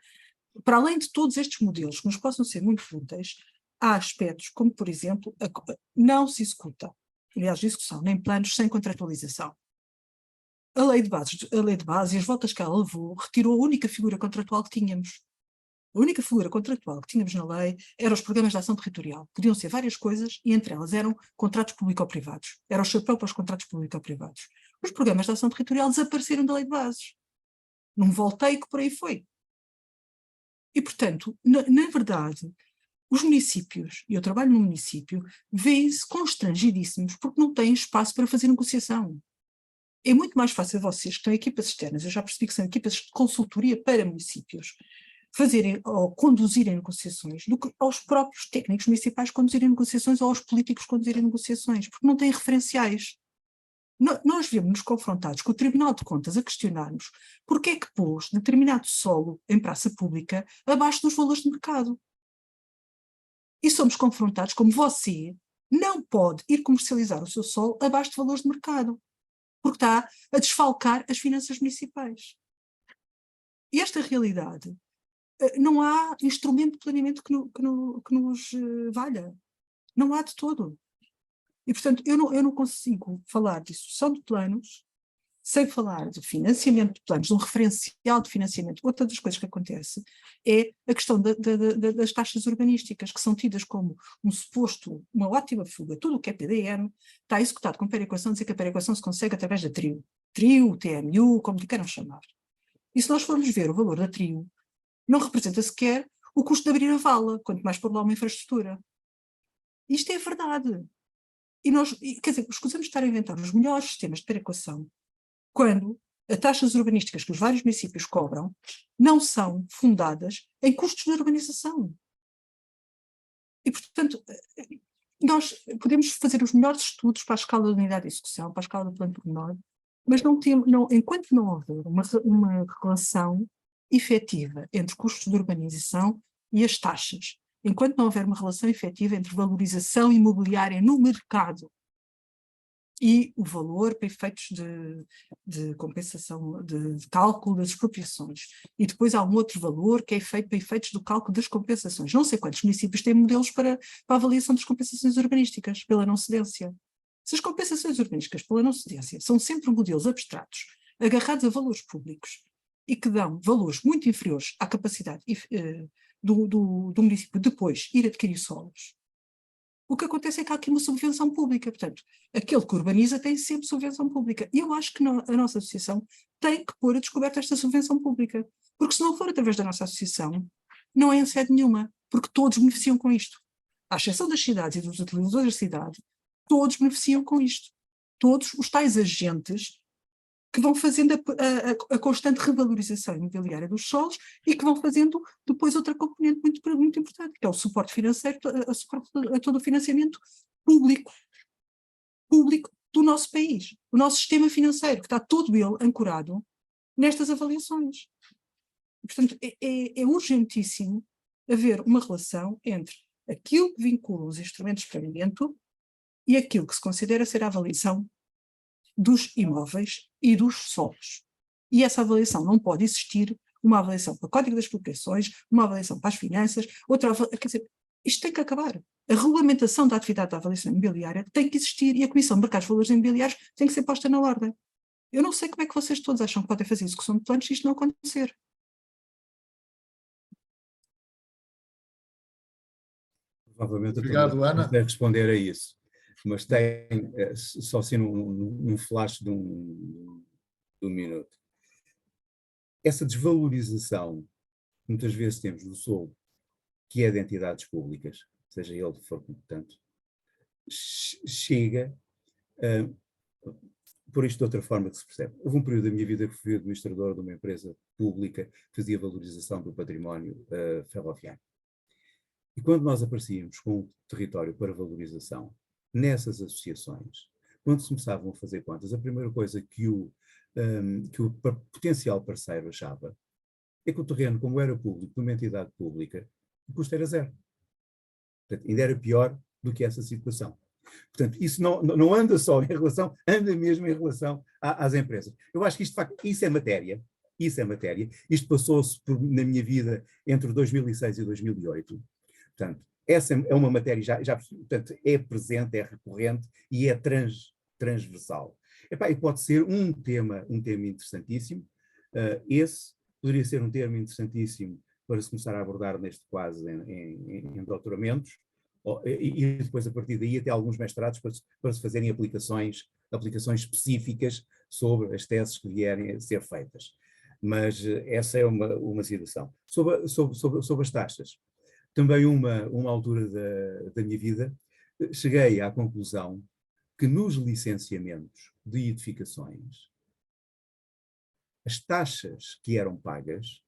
para além de todos estes modelos que nos possam ser muito úteis, há aspectos como, por exemplo, não se executa, aliás, execução, nem planos sem contratualização. A lei de base e as voltas que ela levou retirou a única figura contratual que tínhamos. A única figura contratual que tínhamos na lei eram os programas de ação territorial. Podiam ser várias coisas e entre elas eram contratos público-privados. Era o chapéu para os contratos público-privados. Os programas de ação territorial desapareceram da lei de bases. Num volteio que por aí foi. E, portanto, na verdade, os municípios, e eu trabalho no município, veem-se constrangidíssimos porque não têm espaço para fazer negociação. É muito mais fácil vocês que têm equipas externas, eu já percebi que são equipas de consultoria para municípios, fazerem ou conduzirem negociações do que aos próprios técnicos municipais conduzirem negociações ou aos políticos conduzirem negociações, porque não têm referenciais. Nós vemos-nos confrontados com o Tribunal de Contas a questionar-nos porque é que pôs determinado solo em praça pública abaixo dos valores de mercado. E somos confrontados como você não pode ir comercializar o seu solo abaixo de valores de mercado, porque está a desfalcar as finanças municipais. E esta realidade, não há instrumento de planeamento que nos valha. Não há de todo. E, portanto, eu não consigo falar de execução de planos sem falar de financiamento de planos, de um referencial de financiamento. Outra das coisas que acontece é a questão das taxas urbanísticas, que são tidas como uma ótima fuga. Tudo o que é PDM está executado com perequação, dizer que a perequação se consegue através da TRIO, TMU, como lhe queiram chamar. E se nós formos ver o valor da TRIO, não representa sequer o custo de abrir a vala, quanto mais por lá uma infraestrutura. Isto é verdade. Quer dizer, escusamos de estar a inventar os melhores sistemas de perequação quando as taxas urbanísticas que os vários municípios cobram não são fundadas em custos de urbanização. E, portanto, nós podemos fazer os melhores estudos para a escala da unidade de execução, para a escala do plano pormenor, mas enquanto não houver uma relação efetiva entre custos de urbanização e as taxas, enquanto não houver uma relação efetiva entre valorização imobiliária no mercado e o valor para efeitos de compensação, de cálculo das expropriações. E depois há um outro valor que é feito para efeitos do cálculo das compensações. Não sei quantos municípios têm modelos para a avaliação das compensações urbanísticas pela não cedência. Se as compensações urbanísticas pela não cedência são sempre modelos abstratos, agarrados a valores públicos e que dão valores muito inferiores à capacidade do município depois ir adquirir solos, o que acontece é que há aqui uma subvenção pública. Portanto, aquele que urbaniza tem sempre subvenção pública. E eu acho que a nossa associação tem que pôr a descoberta esta subvenção pública. Porque se não for através da nossa associação, não é em sede nenhuma. Porque todos beneficiam com isto. À exceção das cidades e dos utilizadores da cidade, todos beneficiam com isto. Todos os tais agentes que vão fazendo a constante revalorização imobiliária dos solos e que vão fazendo depois outra componente muito importante, que é o suporte financeiro, a todo o financiamento público do nosso país, o nosso sistema financeiro, que está todo ele ancorado nestas avaliações. Portanto, é urgentíssimo haver uma relação entre aquilo que vincula os instrumentos de pagamento e aquilo que se considera ser a avaliação dos imóveis e dos solos. E essa avaliação não pode existir, uma avaliação para o Código das Expropriações, uma avaliação para as finanças, quer dizer, isto tem que acabar. A regulamentação da atividade da avaliação imobiliária tem que existir e a Comissão de Mercados de Valores Imobiliários tem que ser posta na ordem. Eu não sei como é que vocês todos acham que podem fazer execução de planos se isto não acontecer. Provavelmente Obrigado, Ana. não deve responder a isso. Mas tem, só assim num flash de um minuto. Essa desvalorização, muitas vezes temos do solo, que é de entidades públicas, seja ele que for competente, chega, por isto de outra forma que se percebe. Houve um período da minha vida que fui administrador de uma empresa pública que fazia valorização do património ferroviário. E quando nós aparecíamos com o território para valorização, nessas associações, quando se começavam a fazer contas, a primeira coisa que o potencial parceiro achava é que o terreno, como era público, de uma entidade pública, o custo era zero. Portanto, ainda era pior do que essa situação. Portanto, isso não anda só em relação, anda mesmo em relação às empresas. Eu acho que isto, de facto, isso é matéria. Isto passou-se na minha vida entre 2006 e 2008. Portanto, essa é uma matéria portanto, é presente, é recorrente e é transversal. E pode ser um tema interessantíssimo. Esse poderia ser um tema interessantíssimo para se começar a abordar neste quase em doutoramentos, e depois a partir daí até alguns mestrados para se fazerem aplicações específicas sobre as teses que vierem a ser feitas. Mas essa é uma situação. Sobre as taxas. Também uma altura da minha vida, cheguei à conclusão que nos licenciamentos de edificações, as taxas que eram pagas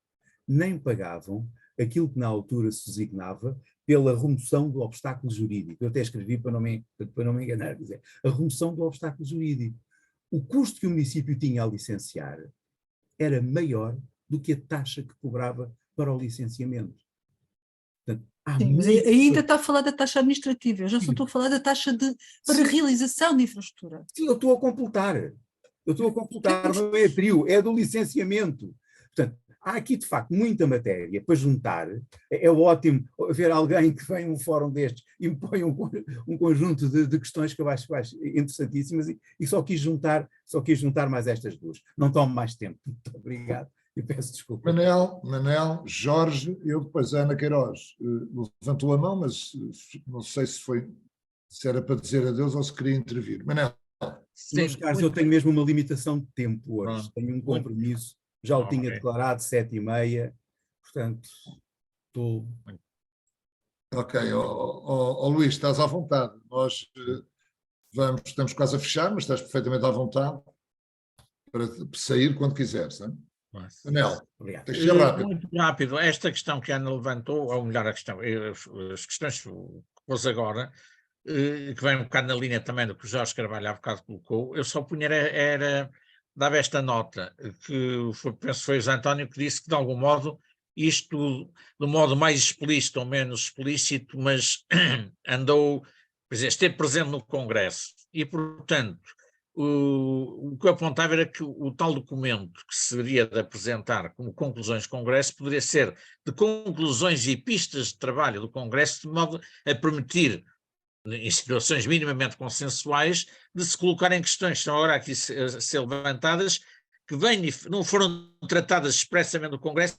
nem pagavam aquilo que na altura se designava pela remoção do obstáculo jurídico. Eu até escrevi para não me enganar, dizer, a remoção do obstáculo jurídico. O custo que o município tinha a licenciar era maior do que a taxa que cobrava para o licenciamento. Portanto, sim, mas ainda está a falar da taxa administrativa, eu já só estou a falar da taxa para realização de infraestrutura. Sim, eu estou a completar, não é a trio, é do licenciamento. Portanto, há aqui, de facto, muita matéria para juntar. É ótimo ver alguém que vem a um fórum destes e me põe um conjunto de questões que eu acho interessantíssimas e só quis juntar mais estas duas. Não tomo mais tempo. Muito obrigado e peço desculpa. Manel, Jorge, eu depois, a Ana Queiroz levantou a mão, mas não sei se era para dizer adeus ou se queria intervir. Manel. Meus caros, eu tenho mesmo uma limitação de tempo hoje. Tenho um compromisso. Já o tinha declarado, 7h30, portanto, estou... Ok, Luís, estás à vontade. Nós estamos quase a fechar, mas estás perfeitamente à vontade para sair quando quiseres. Não é? Manel, Obrigado. tens de ser rápido. Muito rápido, esta questão que a Ana levantou, ou melhor, as questões que pôs agora, que vem um bocado na linha também do que o Jorge Carvalho há bocado colocou, eu só punha dava esta nota, penso que foi o José António que disse que de algum modo isto, de modo mais explícito ou menos explícito, mas andou, esteve presente no Congresso e, portanto, o que eu apontava era que o tal documento que seria de apresentar como conclusões do Congresso poderia ser de conclusões e pistas de trabalho do Congresso, de modo a permitir, em situações minimamente consensuais, de se colocarem questões que estão agora aqui a ser levantadas, que não foram tratadas expressamente no Congresso,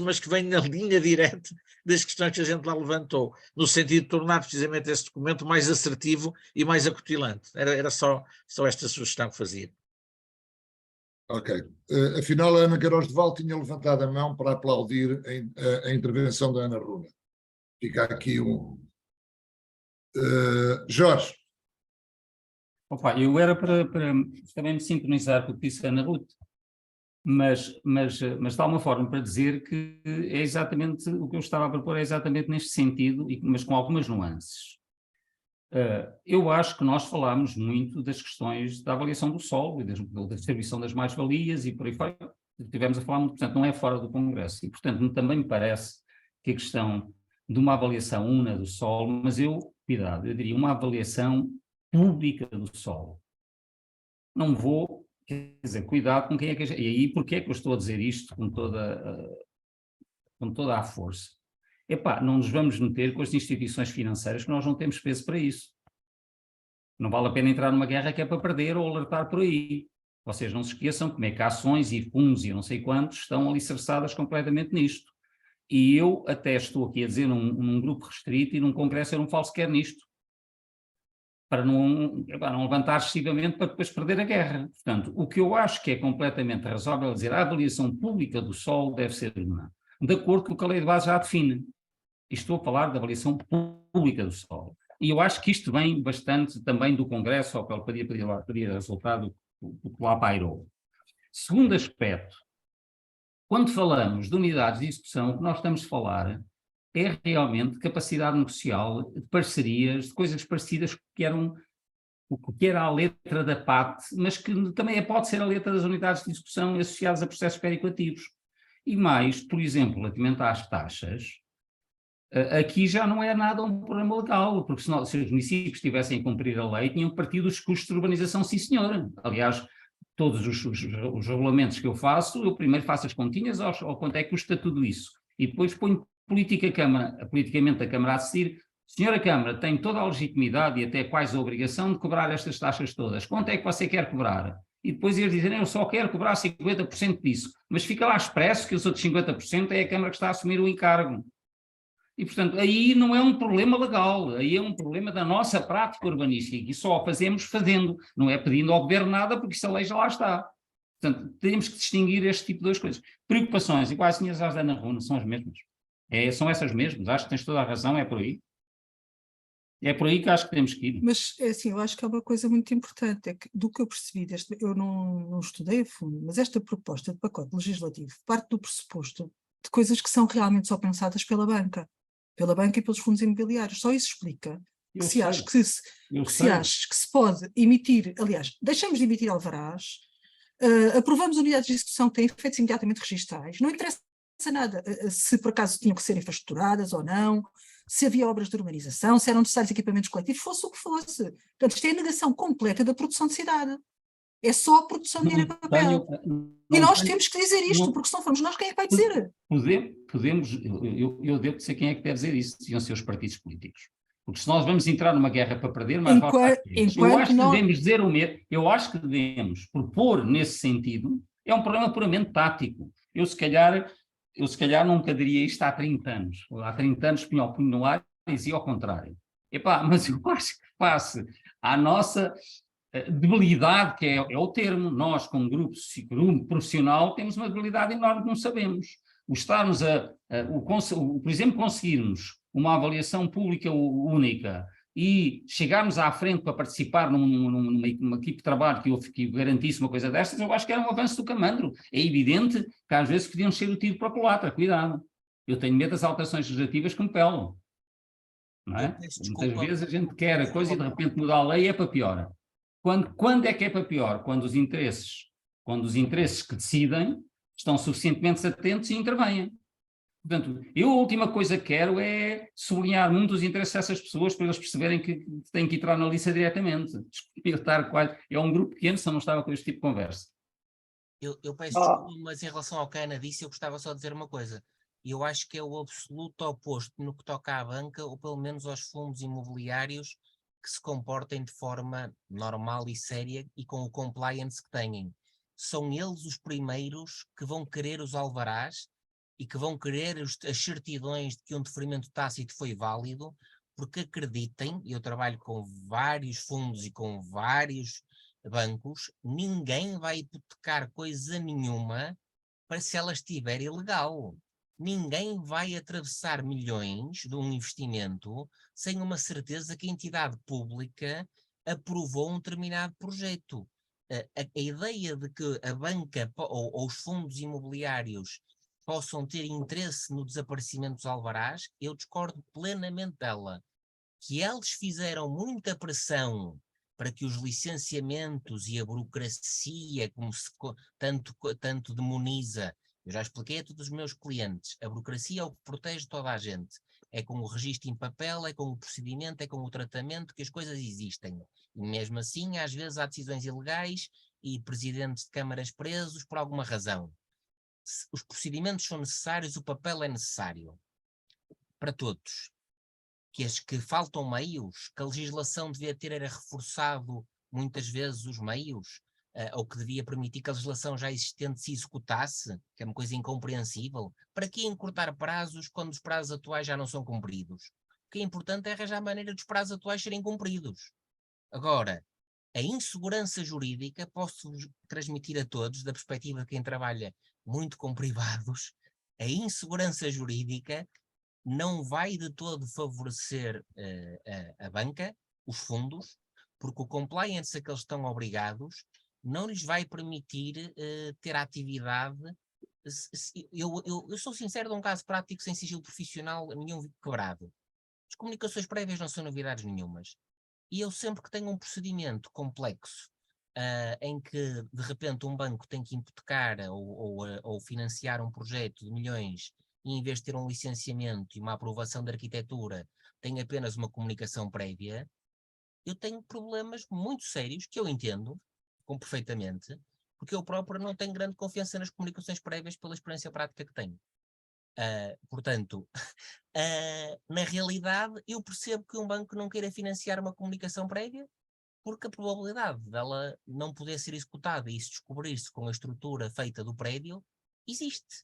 mas que vêm na linha direta das questões que a gente lá levantou, no sentido de tornar precisamente esse documento mais assertivo e mais acutilante. Era só esta sugestão que fazia. Ok. Afinal, a Ana Queiroz de Val tinha levantado a mão para aplaudir a intervenção da Ana Runa. Fica aqui Jorge. Opa, eu era para também me sintonizar com o que disse a Ana Ruth, mas de alguma forma para dizer que é exatamente o que eu estava a propor, é exatamente neste sentido, mas com algumas nuances. Eu acho que nós falámos muito das questões da avaliação do solo e da distribuição das mais-valias e por aí fora, estivemos a falar muito, portanto não é fora do Congresso, e portanto também me parece que a questão de uma avaliação una do solo, mas cuidado, eu diria uma avaliação pública do solo. Não vou, quer dizer, cuidado com quem é que... E aí, porquê é que eu estou a dizer isto com toda a força? Epá, não nos vamos meter com as instituições financeiras que nós não temos peso para isso. Não vale a pena entrar numa guerra que é para perder ou alertar por aí. Vocês não se esqueçam como é que ações e fundos e não sei quantos estão alicerçadas completamente nisto. E eu até estou aqui a dizer num grupo restrito e num congresso eu não falo sequer nisto. Para não levantar excessivamente para depois perder a guerra. Portanto, o que eu acho que é completamente razoável é dizer a avaliação pública do solo deve ser de acordo com o que a lei de base já define. E estou a falar da avaliação pública do solo. E eu acho que isto vem bastante também do Congresso, ao qual podia resultar do que lá pairou. Segundo aspecto, quando falamos de unidades de execução, o que nós estamos a falar é realmente capacidade negocial, de parcerias, de coisas parecidas que eram o que era a letra da PAT, mas que também pode ser a letra das unidades de execução associadas a processos perequativos. E mais, por exemplo, relativamente às taxas, aqui já não é nada um problema legal, porque se os municípios tivessem a cumprir a lei, tinham partido dos custos de urbanização, sim senhora. Aliás, todos os regulamentos que eu faço, eu primeiro faço as continhas ao quanto é que custa tudo isso. E depois ponho politicamente a Câmara a decidir, senhora Câmara, tem toda a legitimidade e até quase a obrigação de cobrar estas taxas todas. Quanto é que você quer cobrar? E depois eles dizem, eu só quero cobrar 50% disso. Mas fica lá expresso que os outros 50% é a Câmara que está a assumir o encargo. E, portanto, aí não é um problema legal, aí é um problema da nossa prática urbanística, e só fazemos fazendo, não é pedindo ao Governo nada, porque isso a lei já lá está. Portanto, temos que distinguir este tipo de duas coisas. Preocupações iguais às da Ana Runa são as mesmas. São essas mesmas, acho que tens toda a razão, é por aí. É por aí que acho que temos que ir. Mas, é assim, eu acho que é uma coisa muito importante, é que do que eu percebi, eu não estudei a fundo, mas esta proposta de pacote legislativo parte do pressuposto de coisas que são realmente só pensadas pela banca e pelos fundos imobiliários. Só isso explica que se acha que se pode emitir, aliás, deixamos de emitir alvarás, aprovamos unidades de execução que têm efeitos imediatamente registrais, não interessa nada se por acaso tinham que ser infraestruturadas ou não, se havia obras de urbanização, se eram necessários equipamentos coletivos, fosse o que fosse. Portanto, isto é a negação completa da produção de cidade. É só a produção de dinheiro em papel. E nós temos que dizer isto, porque se não formos nós, quem é que vai dizer? Eu devo dizer quem é que deve dizer isso, deviam ser os partidos políticos. Porque se nós vamos entrar numa guerra para perder, mais vale para eles. Eu acho que devemos dizer o mesmo, eu acho que devemos propor nesse sentido, é um problema puramente tático. Eu se calhar nunca diria isto há 30 anos. Há 30 anos punha o punho no ar e dizia ao contrário. Mas eu acho que face à nossa debilidade, que é o termo, nós como grupo profissional temos uma debilidade enorme que não sabemos. Por exemplo, conseguirmos uma avaliação pública única e chegarmos à frente para participar numa equipe de trabalho que garantisse uma coisa destas, eu acho que era um avanço do camandro. É evidente que às vezes podiam ser o tiro para a culatra, cuidado. Eu tenho medo das alterações legislativas que me pelam. Não é? Muitas vezes a gente quer a coisa e de repente mudar a lei é para pior. Quando é que é para pior? Quando os interesses que decidem estão suficientemente atentos e intervêm. Portanto, a última coisa que quero é sublinhar muito os interesses dessas pessoas para eles perceberem que têm que entrar na lista diretamente. É um grupo pequeno, se eu não estava com este tipo de conversa. Eu peço desculpa, mas em relação ao que a Ana disse, eu gostava só de dizer uma coisa. Eu acho que é o absoluto oposto no que toca à banca, ou pelo menos aos fundos imobiliários, que se comportem de forma normal e séria e com o compliance que têm. São eles os primeiros que vão querer os alvarás e que vão querer as certidões de que um deferimento tácito foi válido, porque acreditem, eu trabalho com vários fundos e com vários bancos, ninguém vai hipotecar coisa nenhuma para se ela estiver ilegal. Ninguém vai atravessar milhões de um investimento sem uma certeza que a entidade pública aprovou um determinado projeto. A ideia de que a banca ou os fundos imobiliários possam ter interesse no desaparecimento dos alvarás, eu discordo plenamente dela. Que eles fizeram muita pressão para que os licenciamentos e a burocracia, como se tanto demoniza, eu já expliquei a todos os meus clientes, a burocracia é o que protege toda a gente. É com o registro em papel, é com o procedimento, é com o tratamento que as coisas existem. E mesmo assim, às vezes há decisões ilegais e presidentes de câmaras presos por alguma razão. Os procedimentos são necessários, o papel é necessário. Para todos. Que faltam meios, que a legislação devia ter era reforçado muitas vezes os meios, ou que devia permitir que a legislação já existente se executasse, que é uma coisa incompreensível. Para que encurtar prazos quando os prazos atuais já não são cumpridos? O que é importante é arranjar a maneira dos prazos atuais serem cumpridos. Agora, a insegurança jurídica, posso transmitir a todos, da perspectiva de quem trabalha muito com privados, a insegurança jurídica não vai de todo favorecer a banca, os fundos, porque o compliance a que eles estão obrigados não lhes vai permitir ter atividade. Eu sou sincero, de um caso prático sem sigilo profissional nenhum quebrado. As comunicações prévias não são novidades nenhumas. E eu sempre que tenho um procedimento complexo em que de repente um banco tem que hipotecar ou financiar um projeto de milhões e em vez de ter um licenciamento e uma aprovação de arquitetura, tem apenas uma comunicação prévia, eu tenho problemas muito sérios, que eu entendo perfeitamente, porque eu próprio não tenho grande confiança nas comunicações prévias pela experiência prática que tenho. Portanto, na realidade, eu percebo que um banco não queira financiar uma comunicação prévia, porque a probabilidade dela não poder ser executada e se descobrir-se com a estrutura feita do prédio, existe.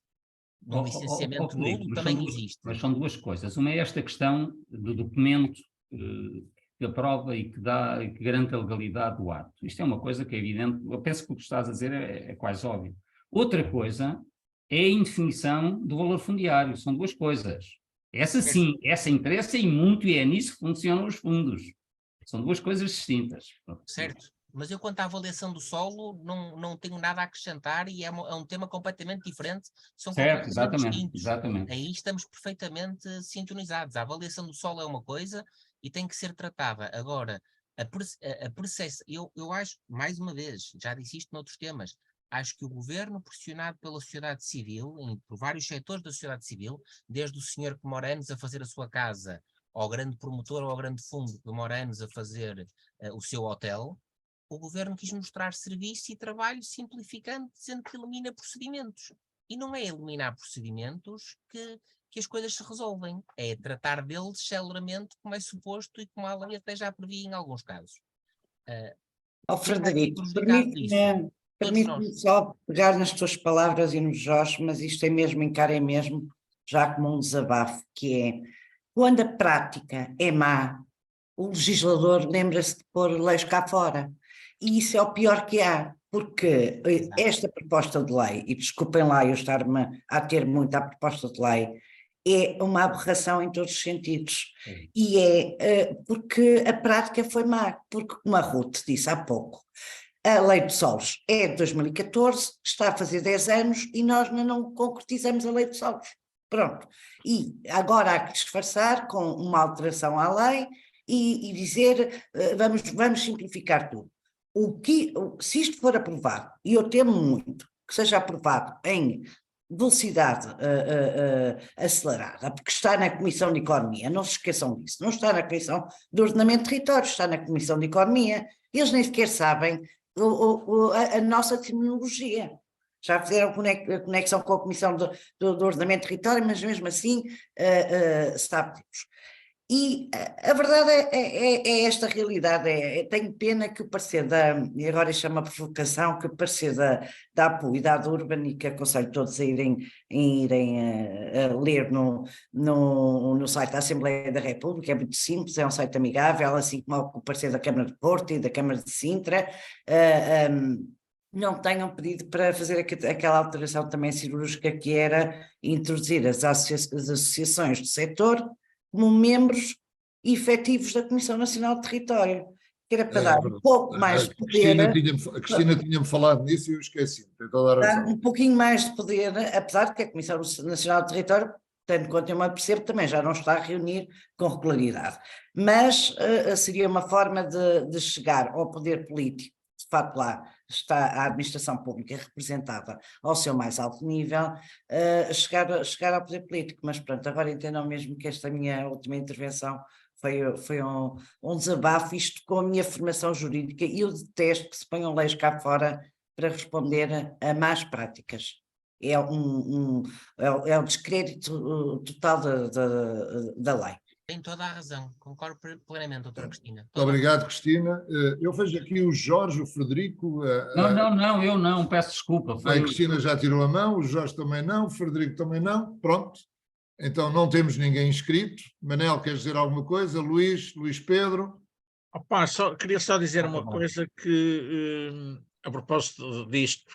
No licenciamento nulo também existe. Mas são duas coisas. Uma é esta questão do documento que aprova e que garante a legalidade do ato. Isto é uma coisa que é evidente. Eu penso que o que estás a dizer é quase óbvio. Outra coisa é a indefinição do valor fundiário. São duas coisas. Essa sim, essa interessa e muito, e é nisso que funcionam os fundos. São duas coisas distintas. Certo. Mas eu, quanto à avaliação do solo, não tenho nada a acrescentar e é um tema completamente diferente. São certo, completamente distintos. Exatamente. Aí estamos perfeitamente sintonizados. A avaliação do solo é uma coisa e tem que ser tratada. Agora, a percepção, eu acho, mais uma vez, já disse isto noutros temas, acho que o governo, pressionado pela sociedade civil, por vários setores da sociedade civil, desde o senhor que mora anos a fazer a sua casa, ao grande promotor ou ao grande fundo que demora anos a fazer o seu hotel, o governo quis mostrar serviço e trabalho simplificando, dizendo que elimina procedimentos. E não é eliminar procedimentos que as coisas se resolvem, é tratar deles celeramente, como é suposto e como a lei até já previa em alguns casos. Frederico, prejudicado disso. permite-me só pegar nas tuas palavras e no Jorge, mas isto é mesmo, encarem mesmo, já como um desabafo, que é, quando a prática é má, o legislador lembra-se de pôr leis cá fora. E isso é o pior que há, porque esta proposta de lei, e desculpem lá eu estar-me a ater muito à proposta de lei, é uma aberração em todos os sentidos. E é porque a prática foi má, porque como a Ruth disse há pouco, a Lei de Solos é de 2014, está a fazer 10 anos e nós ainda não concretizamos a Lei de Solos. Pronto. E agora há que disfarçar com uma alteração à lei e dizer vamos simplificar tudo. Se isto for aprovado, e eu temo muito que seja aprovado em velocidade acelerada, porque está na Comissão de Economia, não se esqueçam disso, não está na Comissão de Ordenamento de Território, está na Comissão de Economia, eles nem sequer sabem a nossa terminologia. Já fizeram conexão com a Comissão do Ordenamento de Território, mas mesmo assim sabe-nos. E a verdade é esta realidade, tenho pena que o parecer e agora chama provocação, que o parecer da APU e da Urban, e que aconselho todos a irem ler no site da Assembleia da República, é muito simples, é um site amigável, assim como o parecer da Câmara de Porto e da Câmara de Sintra, não tenham pedido para fazer aquela alteração também cirúrgica que era introduzir as associações do setor como membros efetivos da Comissão Nacional de Território, que era para dar um pouco mais de poder. A Cristina tinha-me falado nisso e eu esqueci, tem toda a razão. Um pouquinho mais de poder, apesar de que a Comissão Nacional de Território, tanto quanto eu me apercebo, também já não está a reunir com regularidade. Mas seria uma forma de chegar ao poder político. De facto, lá está a administração pública representada ao seu mais alto nível, chegar ao poder político. Mas pronto, agora entendam mesmo que esta minha última intervenção foi um desabafo, isto com a minha formação jurídica, e eu detesto que se ponham leis cá fora para responder a más práticas. É um descrédito total da lei. Tem toda a razão, concordo plenamente, doutora Cristina. Muito obrigado, Cristina. Eu vejo aqui o Jorge, o Frederico. Não, eu não, peço desculpa. A Cristina já tirou a mão, o Jorge também não, o Frederico também não, pronto. Então não temos ninguém inscrito. Manel, queres dizer alguma coisa? Luís Pedro? Opa, queria só dizer uma coisa que, a propósito disto,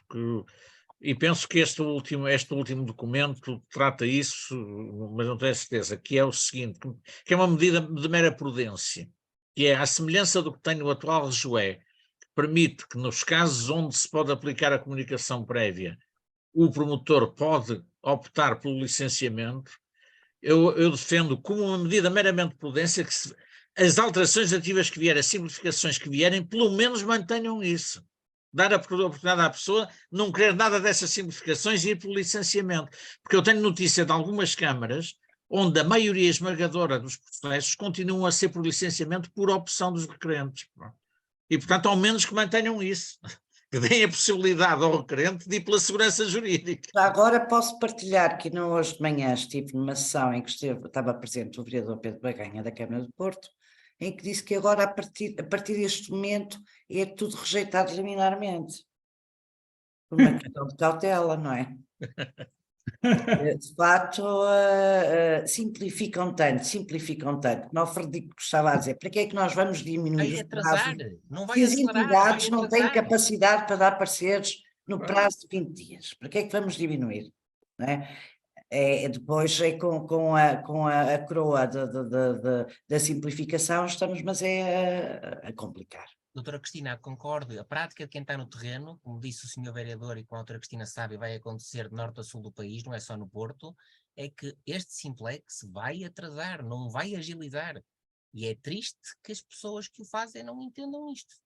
e penso que este último documento trata isso, mas não tenho certeza, que é o seguinte, que é uma medida de mera prudência, que é a semelhança do que tem no atual REGOE, que permite que nos casos onde se pode aplicar a comunicação prévia, o promotor pode optar pelo licenciamento. Eu defendo como uma medida meramente de prudência que as alterações ativas que vierem, as simplificações que vierem, pelo menos mantenham isso. Dar a oportunidade à pessoa não querer nada dessas simplificações e ir pelo licenciamento. Porque eu tenho notícia de algumas câmaras onde a maioria esmagadora dos processos continuam a ser por licenciamento por opção dos requerentes. E, portanto, ao menos que mantenham isso. Que deem a possibilidade ao requerente de ir pela segurança jurídica. Agora posso partilhar que hoje de manhã estive numa sessão em que estava presente o vereador Pedro Baganha da Câmara de Porto, em que disse que agora a partir deste momento é tudo rejeitado liminarmente. Por uma questão de cautela, não é? De facto, simplificam tanto, como o Frederico estava a dizer, para que é que nós vamos diminuir os prazos? Não vai se as entidades não têm capacidade para dar pareceres no prazo de 20 dias? Para que é que vamos diminuir? Não é? Depois com a coroa da simplificação estamos, mas a complicar. Doutora Cristina, concordo, a prática de quem está no terreno, como disse o senhor vereador e como a doutora Cristina sabe, vai acontecer de norte a sul do país, não é só no Porto, é que este Simplex vai atrasar, não vai agilizar. E é triste que as pessoas que o fazem não entendam isto.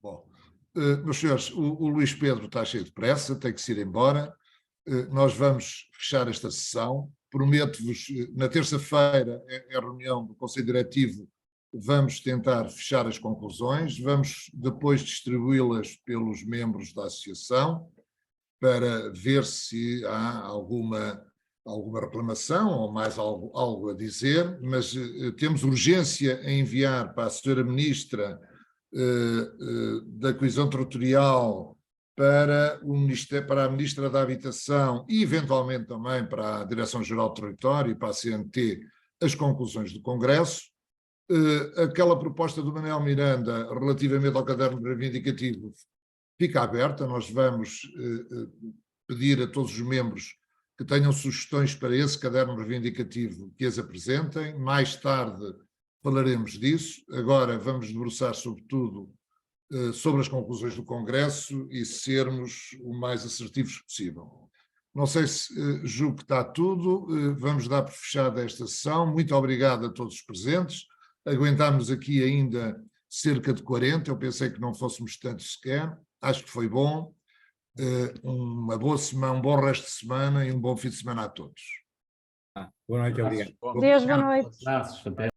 Bom, meus senhores, o Luís Pedro está cheio de pressa, tem que se ir embora. Nós vamos fechar esta sessão. Prometo-vos, na terça-feira é a reunião do Conselho Diretivo vamos tentar fechar as conclusões, vamos depois distribuí-las pelos membros da associação para ver se há alguma reclamação ou mais algo a dizer, mas temos urgência em enviar para a Sra. Ministra da Coesão Territorial, para a Ministra da Habitação e, eventualmente, também para a Direção-Geral do Território e para a CNT, as conclusões do Congresso. Aquela proposta do Manuel Miranda relativamente ao caderno reivindicativo fica aberta, nós vamos pedir a todos os membros que tenham sugestões para esse caderno reivindicativo que as apresentem, mais tarde falaremos disso, agora vamos debruçar sobretudo sobre as conclusões do Congresso e sermos o mais assertivos possível. Não sei se julgo que está tudo, vamos dar por fechada esta sessão, muito obrigado a todos os presentes, aguentámos aqui ainda cerca de 40, eu pensei que não fôssemos tantos sequer, acho que foi bom, uma boa semana, um bom resto de semana e um bom fim de semana a todos. Boa noite, obrigado. Deus, boa noite. Abraços, até.